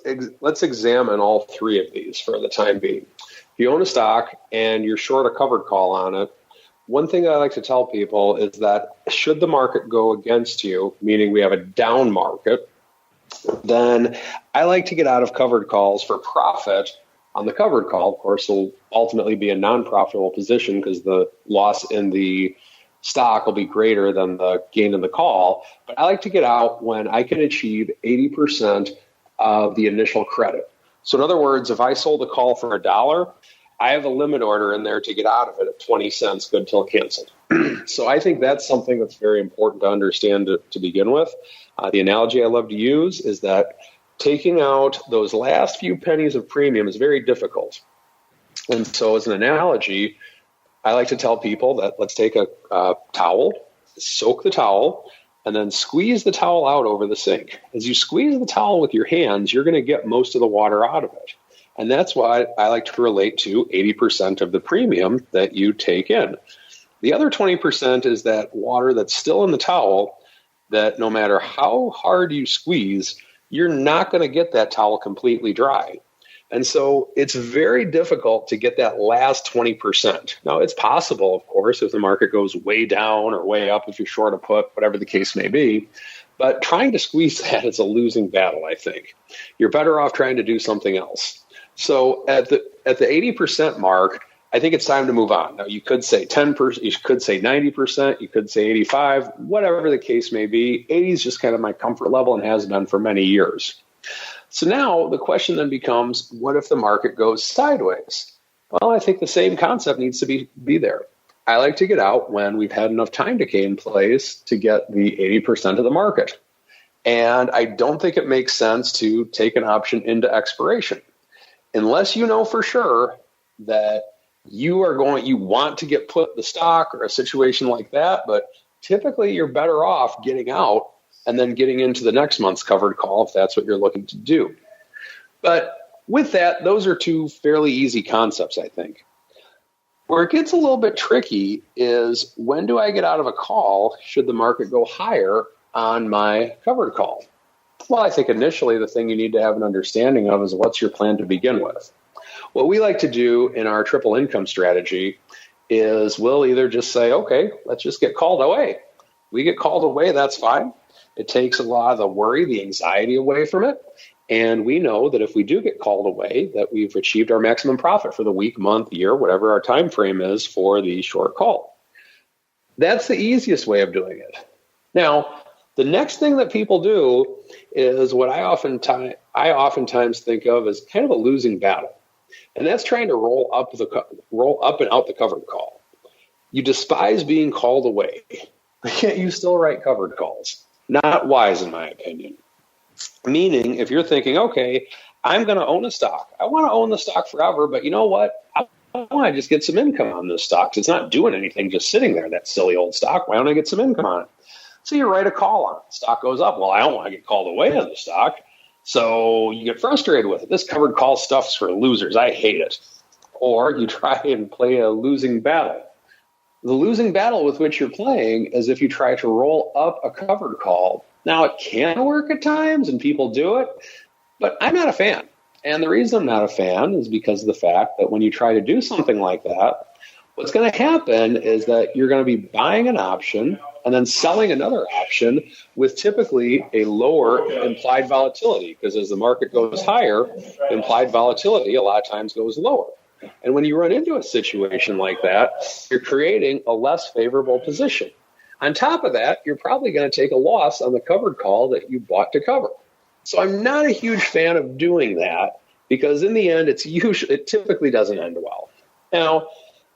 examine all three of these for the time being. If you own a stock and you're short a covered call on it, one thing I like to tell people is that should the market go against you, meaning we have a down market, then I like to get out of covered calls for profit on the covered call. Of course, will ultimately be a non-profitable position because the loss in the stock will be greater than the gain in the call. But I like to get out when I can achieve 80% of the initial credit. So in other words, if I sold a call for $1, I have a limit order in there to get out of it at 20 cents, good till canceled. So I think that's something that's very important to understand to begin with. The analogy I love to use is that taking out those last few pennies of premium is very difficult. And so as an analogy, I like to tell people that let's take a towel, soak the towel, and then squeeze the towel out over the sink. As you squeeze the towel with your hands, you're going to get most of the water out of it. And that's why I like to relate to 80% of the premium that you take in. The other 20% is that water that's still in the towel that no matter how hard you squeeze, you're not going to get that towel completely dry. And so it's very difficult to get that last 20%. Now, it's possible, of course, if the market goes way down or way up, if you're short a put, whatever the case may be. But trying to squeeze that is a losing battle, I think. You're better off trying to do something else. So at the 80% mark, I think it's time to move on. Now, you could say 10%, you could say 90%, you could say 85, whatever the case may be. 80 is just kind of my comfort level and has been for many years. So now the question then becomes, what if the market goes sideways? Well, I think the same concept needs to be there. I like to get out when we've had enough time decay in place to get the 80% of the market. And I don't think it makes sense to take an option into expiration. Unless you know for sure that you want to get put the stock or a situation like that, but typically you're better off getting out and then getting into the next month's covered call if that's what you're looking to do. But with that, those are two fairly easy concepts, I think. Where it gets a little bit tricky is when do I get out of a call should the market go higher on my covered call? Well, I think initially the thing you need to have an understanding of is what's your plan to begin with. What we like to do in our triple income strategy is we'll either just say, okay, let's just get called away. We get called away, that's fine. It takes a lot of the worry, the anxiety away from it. And we know that if we do get called away, that we've achieved our maximum profit for the week, month, year, whatever our time frame is for the short call. That's the easiest way of doing it. Now, the next thing that people do is what I oftentimes think of as kind of a losing battle. And that's trying to roll up and out the covered call. You despise being called away, yet you still write covered calls. Not wise, in my opinion. Meaning, if you're thinking, okay, I'm going to own a stock. I want to own the stock forever, but you know what? I want to just get some income on this stock. 'Cause it's not doing anything, just sitting there, that silly old stock. Why don't I get some income on it? So you write a call on it. Stock goes up. Well, I don't want to get called away on the stock. So you get frustrated with it. This covered call stuff's for losers. I hate it. Or you try and play a losing battle. The losing battle with which you're playing is if you try to roll up a covered call. Now, it can work at times, and people do it, but I'm not a fan. And the reason I'm not a fan is because of the fact that when you try to do something like that, what's going to happen is that you're going to be buying an option and then selling another option with typically a lower implied volatility, because as the market goes higher, implied volatility a lot of times goes lower. And when you run into a situation like that, you're creating a less favorable position. On top of that, you're probably going to take a loss on the covered call that you bought to cover. So I'm not a huge fan of doing that, because in the end, it typically doesn't end well. Now,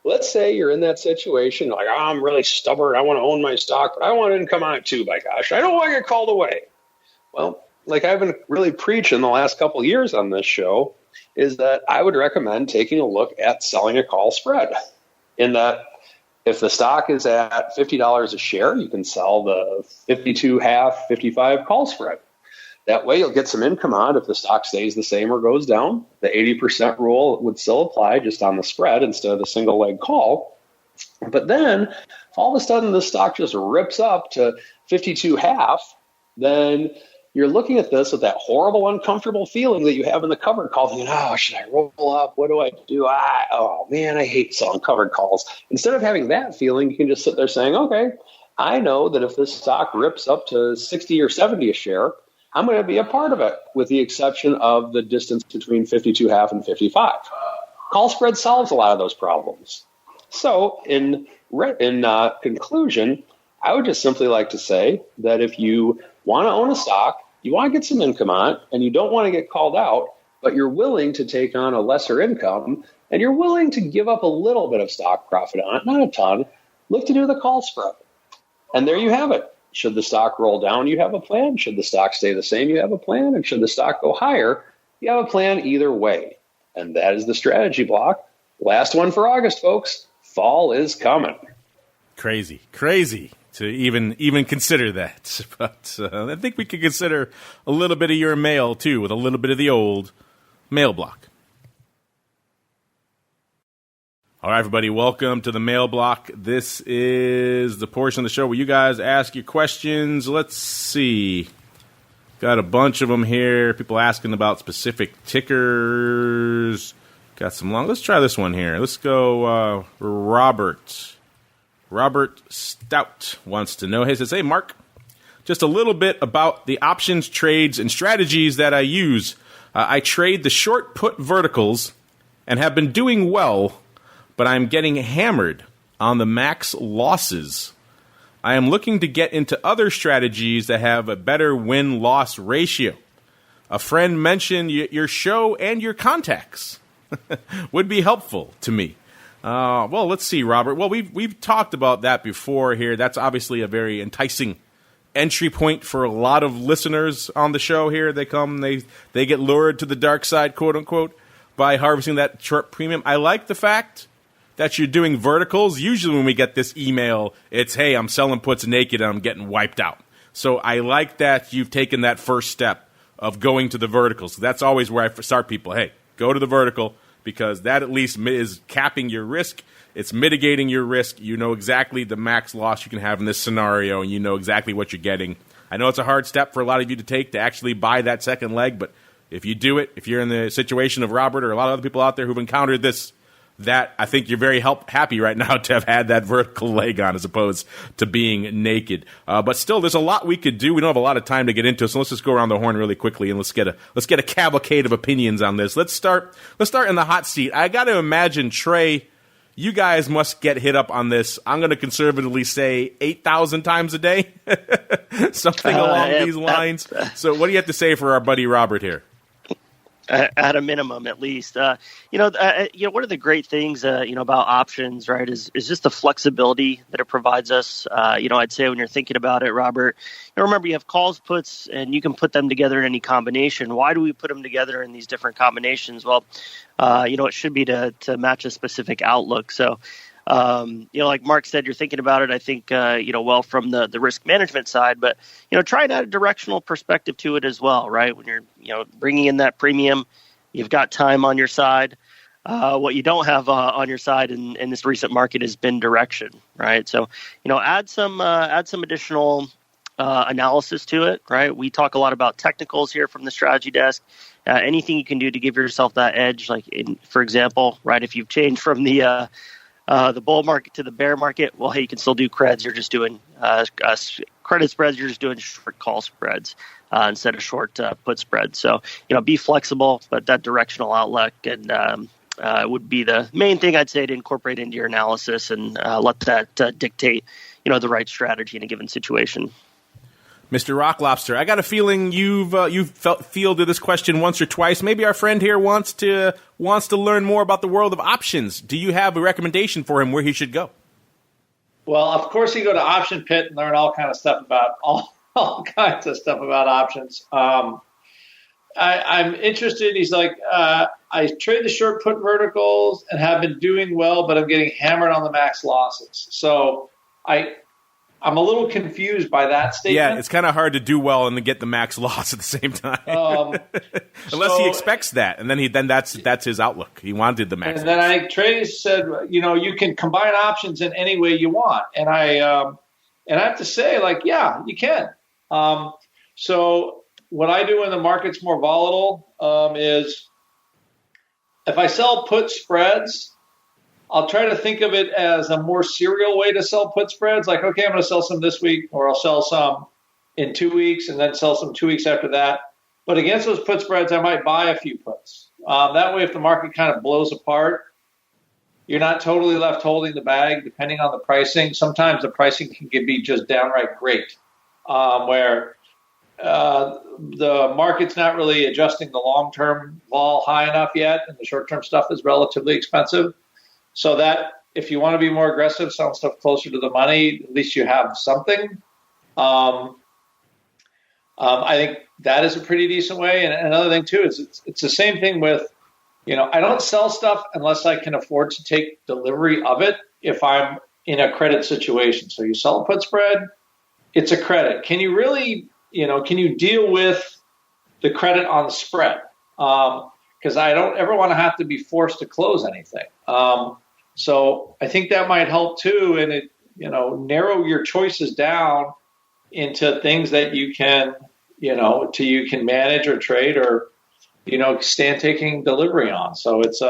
let's say you're in that situation, like, oh, I'm really stubborn, I want to own my stock, but I want income on it too, by gosh. I don't want to get called away. Well, like I've been really preaching the last couple of years on this show, is that I would recommend taking a look at selling a call spread. In that, if the stock is at $50 a share, you can sell the 52 half, 55 call spread. That way you'll get some income on it if the stock stays the same or goes down. The 80% rule would still apply just on the spread instead of the single leg call. But then if all of a sudden the stock just rips up to 52 half, then you're looking at this with that horrible, uncomfortable feeling that you have in the covered call, thinking, oh, should I roll up? What do I do? Oh, man, I hate selling covered calls. Instead of having that feeling, you can just sit there saying, okay, I know that if this stock rips up to 60 or 70 a share, I'm going to be a part of it, with the exception of the distance between 52 half and 55. Call spread solves a lot of those problems. So in conclusion, I would just simply like to say that if you want to own a stock, you want to get some income on it, and you don't want to get called out, but you're willing to take on a lesser income, and you're willing to give up a little bit of stock profit on it, not a ton, look to do the call spread. And there you have it. Should the stock roll down, you have a plan. Should the stock stay the same, you have a plan. And should the stock go higher, you have a plan either way. And that is the strategy block. Last one for August, folks. Fall is coming. Crazy to even consider that. But I think we could consider a little bit of your mail, too, with a little bit of the old mail block. All right, everybody, welcome to the mail block. This is the portion of the show where you guys ask your questions. Let's see. Got a bunch of them here. People asking about specific tickers. Got some long. Let's try this one here. Let's go Robert. Robert Stoute wants to know. He says, hey, Mark, just a little bit about the options, trades, and strategies that I use. I trade the short put verticals and have been doing well, but I'm getting hammered on the max losses. I am looking to get into other strategies that have a better win-loss ratio. A friend mentioned your show and your contacts would be helpful to me. Well, let's see, Robert. Well, we've talked about that before here. That's obviously a very enticing entry point for a lot of listeners on the show here. They come, they get lured to the dark side, quote unquote, by harvesting that short premium. I like the fact that you're doing verticals. Usually when we get this email, it's, hey, I'm selling puts naked and I'm getting wiped out. So I like that you've taken that first step of going to the verticals. That's always where I start people. Hey, go to the vertical, because that at least is capping your risk. It's mitigating your risk. You know exactly the max loss you can have in this scenario, and you know exactly what you're getting I know it's a hard step for a lot of you to take to actually buy that second leg, but if you do it, if you're in the situation of Robert or a lot of other people out there who've encountered this, that I think you're very happy right now to have had that vertical leg on as opposed to being naked. But still, there's a lot we could do. We don't have a lot of time to get into it, so let's just go around the horn really quickly and let's get a cavalcade of opinions on this. Let's start in the hot seat. I got to imagine, Trey, you guys must get hit up on this. I'm going to conservatively say 8,000 times a day, something along these lines. So what do you have to say for our buddy Robert here? At a minimum, at least. One of the great things, about options, right, is just the flexibility that it provides us. I'd say when you're thinking about it, Robert, remember you have calls, puts, and you can put them together in any combination. Why do we put them together in these different combinations? Well, it should be to match a specific outlook. So, like Mark said, you're thinking about it, I think, well from the risk management side, but, try and add a directional perspective to it as well, right? When you're, bringing in that premium, you've got time on your side. What you don't have on your side in this recent market has been direction, right? So, add some additional analysis to it, right? We talk a lot about technicals here from the strategy desk. Anything you can do to give yourself that edge, for example, right, if you've changed from the bull market to the bear market, well, hey, you can still do creds. You're just doing credit spreads. You're just doing short call spreads instead of short put spreads. So, be flexible, but that directional outlook and would be the main thing I'd say to incorporate into your analysis and let that dictate, the right strategy in a given situation. Mr. Rock Lobster, I got a feeling you've fielded this question once or twice. Maybe our friend here wants to learn more about the world of options. Do you have a recommendation for him where he should go? Well, of course, you go to Option Pit and learn all kinds of stuff about all kinds of stuff about options. I'm interested. He's like, I trade the short put verticals and have been doing well, but I'm getting hammered on the max losses. So I'm a little confused by that statement. Yeah, it's kind of hard to do well and then get the max loss at the same time. Unless he expects that, and then that's his outlook. He wanted the max. And then I think Trey said, you can combine options in any way you want, and I have to say, yeah, you can. So what I do when the market's more volatile is if I sell put spreads, I'll try to think of it as a more serial way to sell put spreads. Like, okay, I'm going to sell some this week, or I'll sell some in 2 weeks and then sell some 2 weeks after that. But against those put spreads, I might buy a few puts. That way, if the market kind of blows apart, you're not totally left holding the bag, depending on the pricing. Sometimes the pricing can be just downright great, where the market's not really adjusting the long-term vol high enough yet, and the short-term stuff is relatively expensive. So that if you want to be more aggressive, selling stuff closer to the money, at least you have something. I think that is a pretty decent way. And another thing, too, is it's the same thing with, I don't sell stuff unless I can afford to take delivery of it if I'm in a credit situation. So you sell a put spread, it's a credit. Can you really, can you deal with the credit on the spread? Because I don't ever want to have to be forced to close anything. So I think that might help too, and it narrow your choices down into things that you can you can manage or trade or stand taking delivery on. So it's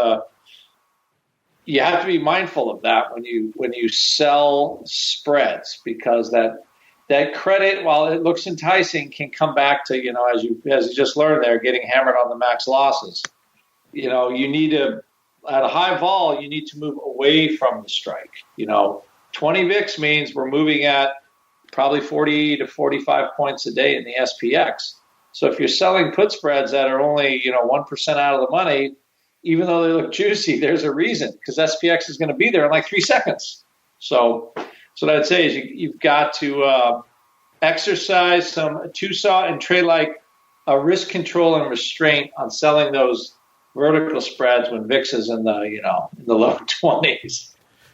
you have to be mindful of that when you sell spreads, because that credit, while it looks enticing, can come back to as you just learned there, getting hammered on the max losses. You need to, at a high vol, you need to move away from the strike. 20 VIX means we're moving at probably 40 to 45 points a day in the SPX. So if you're selling put spreads that are only 1% out of the money, even though they look juicy, there's a reason, because SPX is going to be there in like 3 seconds. So what I'd say is you've got to exercise some TOSAW and trade like a risk control and restraint on selling those vertical spreads when VIX is in the in the low 20s.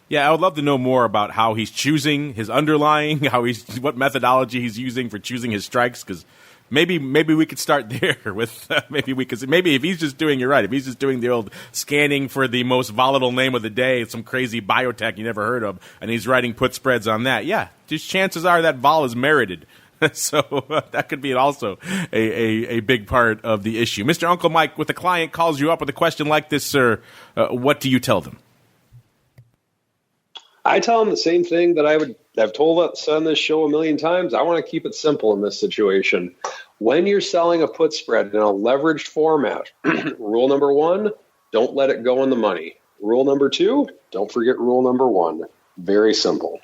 Yeah, I would love to know more about how he's choosing his underlying, what methodology he's using for choosing his strikes, because maybe we could start there with maybe if he's just doing, you're right, if he's just doing the old scanning for the most volatile name of the day, some crazy biotech you never heard of, and he's writing put spreads on that, yeah, just chances are that vol is merited. So that could be also a big part of the issue. Mr. Uncle Mike, when the client calls you up with a question like this, sir, what do you tell them? I tell them the same thing that I've told us on this show a million times. I want to keep it simple in this situation. When you're selling a put spread in a leveraged format, rule number 1, don't let it go in the money. Rule number 2, don't forget rule number 1. Very simple.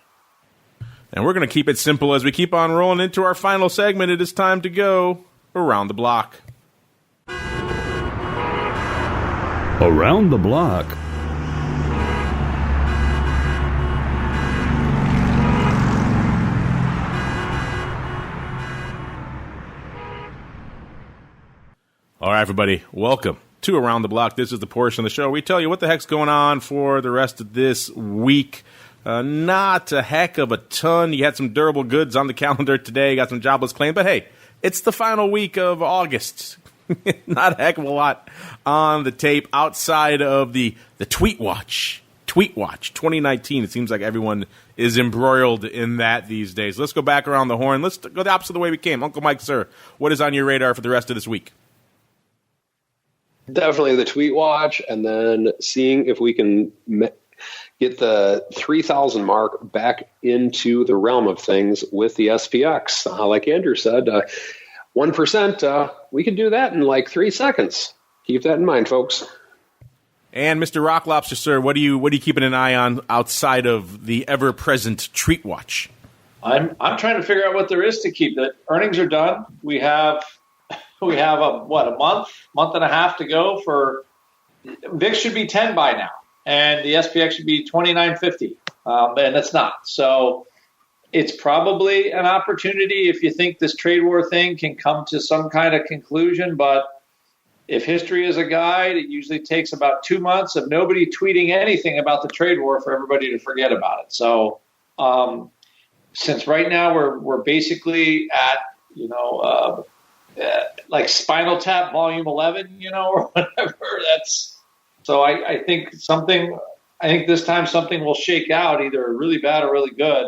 And we're going to keep it simple as we keep on rolling into our final segment. It is time to go around the block. Around the block. All right, everybody, welcome to Around the Block. This is the portion of the show where we tell you what the heck's going on for the rest of this week. Not a heck of a ton. You had some durable goods on the calendar today. You got some jobless claims. But, hey, it's the final week of August. Not a heck of a lot on the tape outside of the Tweet Watch. Tweet Watch 2019. It seems like everyone is embroiled in that these days. Let's go back around the horn. Let's go the opposite of the way we came. Uncle Mike, sir, what is on your radar for the rest of this week? Definitely the Tweet Watch, and then seeing if we can get the 3,000 mark back into the realm of things with the SPX. Like Andrew said, 1%, we can do that in like 3 seconds. Keep that in mind, folks. And Mr. Rock Lobster, sir, what are you keeping an eye on outside of the ever-present Tweet Watch? I'm trying to figure out what there is to keep. The earnings are done. We have a month and a half to go for VIX should be 10 by now, and the SPX should be 29.50, and it's not. So it's probably an opportunity if you think this trade war thing can come to some kind of conclusion. But if history is a guide, it usually takes about 2 months of nobody tweeting anything about the trade war for everybody to forget about it. So since right now we're basically at like Spinal Tap Volume 11, or whatever. I think this time something will shake out, either really bad or really good,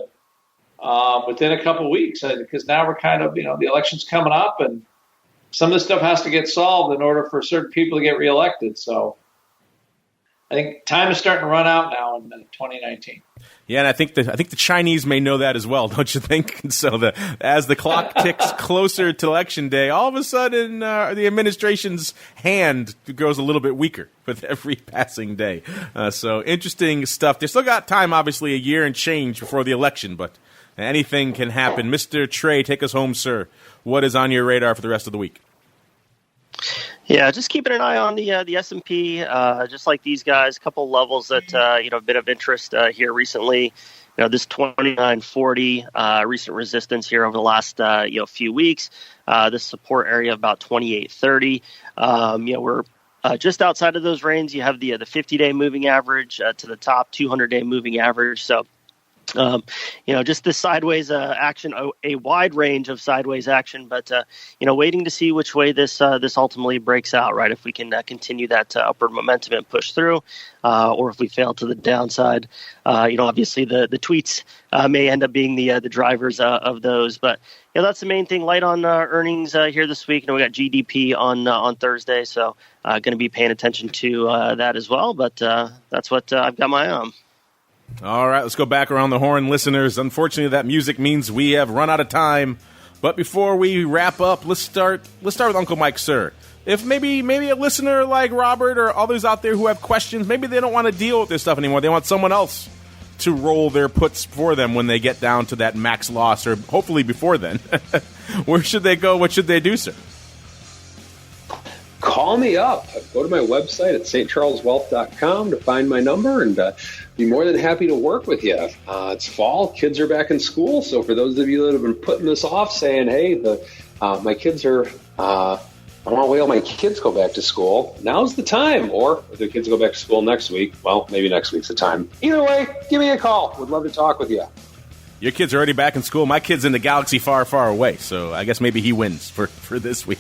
within a couple of weeks. Because now we're kind of, the election's coming up, and some of this stuff has to get solved in order for certain people to get reelected. So I think time is starting to run out now in 2019. Yeah, and I think the Chinese may know that as well, don't you think? So as the clock ticks closer to Election Day, all of a sudden the administration's hand grows a little bit weaker with every passing day. So interesting stuff. They still got time, obviously, a year and change before the election, but anything can happen. Mr. Trey, take us home, sir. What is on your radar for the rest of the week? Yeah, just keeping an eye on the S&P, just like these guys. A couple levels that a bit of interest here recently. This 2940 recent resistance here over the last few weeks. This support area of about 2830. We're just outside of those ranges. You have the 50-day moving average to the top, 200-day moving average. So. Just this sideways action, a wide range of sideways action, but waiting to see which way this ultimately breaks out. Right, if we can continue that upward momentum and push through, or if we fail to the downside, obviously the tweets may end up being the drivers of those. But that's the main thing. Light on earnings here this week. We got GDP on Thursday, so going to be paying attention to that as well. But that's what I've got my eye on. All right, let's go back around the horn, listeners. Unfortunately, that music means we have run out of time. But before we wrap up, let's start with Uncle Mike, sir. If maybe a listener like Robert or others out there who have questions, maybe they don't want to deal with this stuff anymore. They want someone else to roll their puts for them when they get down to that max loss, or hopefully before then. Where should they go? What should they do, sir? Call me up. Go to my website at stcharleswealth.com to find my number, and be more than happy to work with you. It's fall. Kids are back in school. So for those of you that have been putting this off, saying, hey, my kids are, I want to wait till my kids go back to school, now's the time. Or if the kids go back to school next week, well, maybe next week's the time. Either way, give me a call. Would love to talk with you. Your kid's are already back in school. My kid's in the galaxy far, far away, so I guess maybe he wins for this week.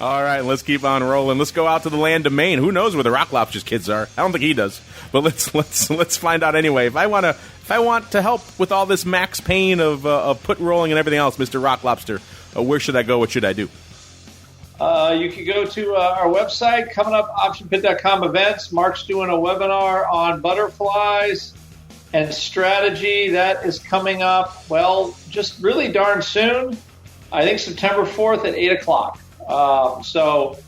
All right, let's keep on rolling. Let's go out to the land of Maine. Who knows where the Rock Lobster's kids are? I don't think he does, but let's find out anyway. If I want if I want to help with all this max pain of put rolling and everything else, Mr. Rock Lobster, where should I go? What should I do? You can go to our website, coming up, optionpit.com events. Mark's doing a webinar on butterflies and strategy. That is coming up, well, just really darn soon. I think September 4th at 8 o'clock. So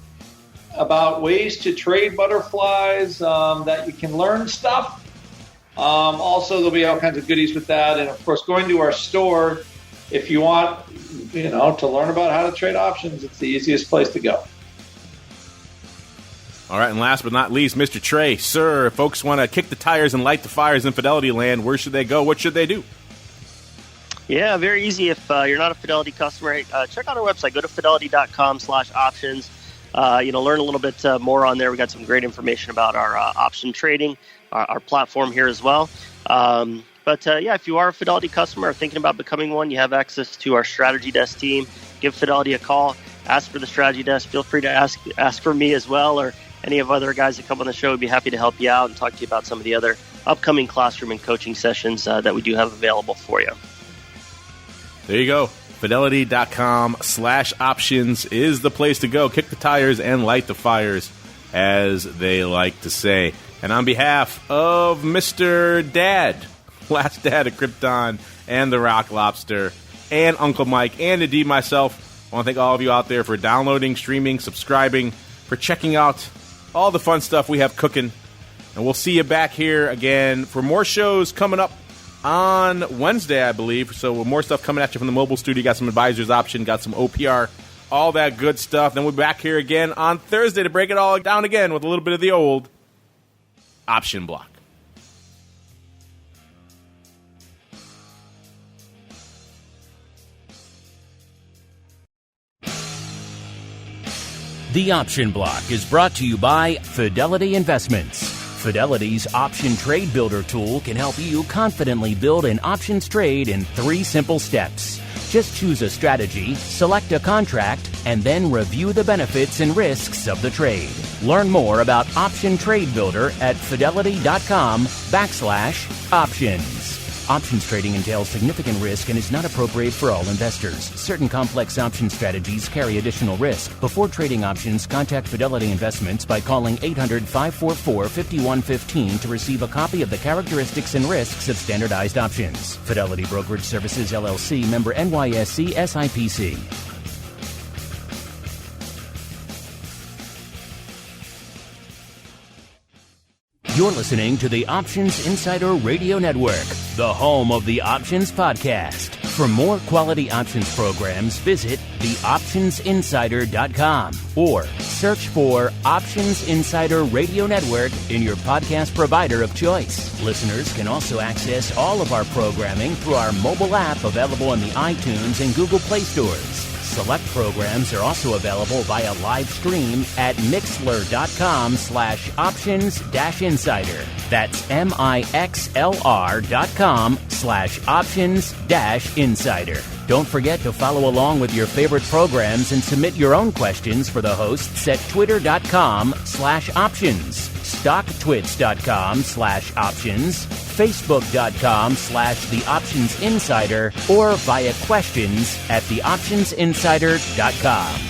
about ways to trade butterflies, that you can learn stuff. Also, there'll be all kinds of goodies with that. And, of course, going to our store, if you want, to learn about how to trade options, it's the easiest place to go. All right, and last but not least, Mr. Trey. Sir, if folks want to kick the tires and light the fires in Fidelity land, where should they go? What should they do? Yeah, very easy. If you're not a Fidelity customer, check out our website. Go to fidelity.com/options. Learn a little bit more on there. We got some great information about our option trading, our platform here as well. If you are a Fidelity customer or thinking about becoming one, you have access to our strategy desk team. Give Fidelity a call. Ask for the strategy desk. Feel free to ask for me as well, or any of other guys that come on the show. We'd be happy to help you out and talk to you about some of the other upcoming classroom and coaching sessions that we do have available for you. There you go. Fidelity.com/options is the place to go. Kick the tires and light the fires, as they like to say. And on behalf of Mr. Dad, Last Dad of Krypton, and the Rock Lobster, and Uncle Mike, and indeed myself, I want to thank all of you out there for downloading, streaming, subscribing, for checking out all the fun stuff we have cooking. And we'll see you back here again for more shows coming up on Wednesday, I believe. So more stuff coming at you from the mobile studio. Got some advisors option, got some OPR, all that good stuff. Then we'll be back here again on Thursday to break it all down again with a little bit of the old option block. The Option Block is brought to you by Fidelity Investments. Fidelity's Option Trade Builder tool can help you confidently build an options trade in 3 simple steps. Just choose a strategy, select a contract, and then review the benefits and risks of the trade. Learn more about Option Trade Builder at fidelity.com/options. Options trading entails significant risk and is not appropriate for all investors. Certain complex option strategies carry additional risk. Before trading options, contact Fidelity Investments by calling 800-544-5115 to receive a copy of the characteristics and risks of standardized options. Fidelity Brokerage Services, LLC, member NYSE SIPC. You're listening to the Options Insider Radio Network, the home of the Options Podcast. For more quality options programs, visit theoptionsinsider.com or search for Options Insider Radio Network in your podcast provider of choice. Listeners can also access all of our programming through our mobile app available in the iTunes and Google Play stores. Select programs are also available via live stream at mixlr.com/options-insider. That's mixlr.com/options-insider. Don't forget to follow along with your favorite programs and submit your own questions for the hosts at twitter.com/options, stocktwits.com/options, facebook.com/theoptionsinsider, or via questions at theoptionsinsider.com.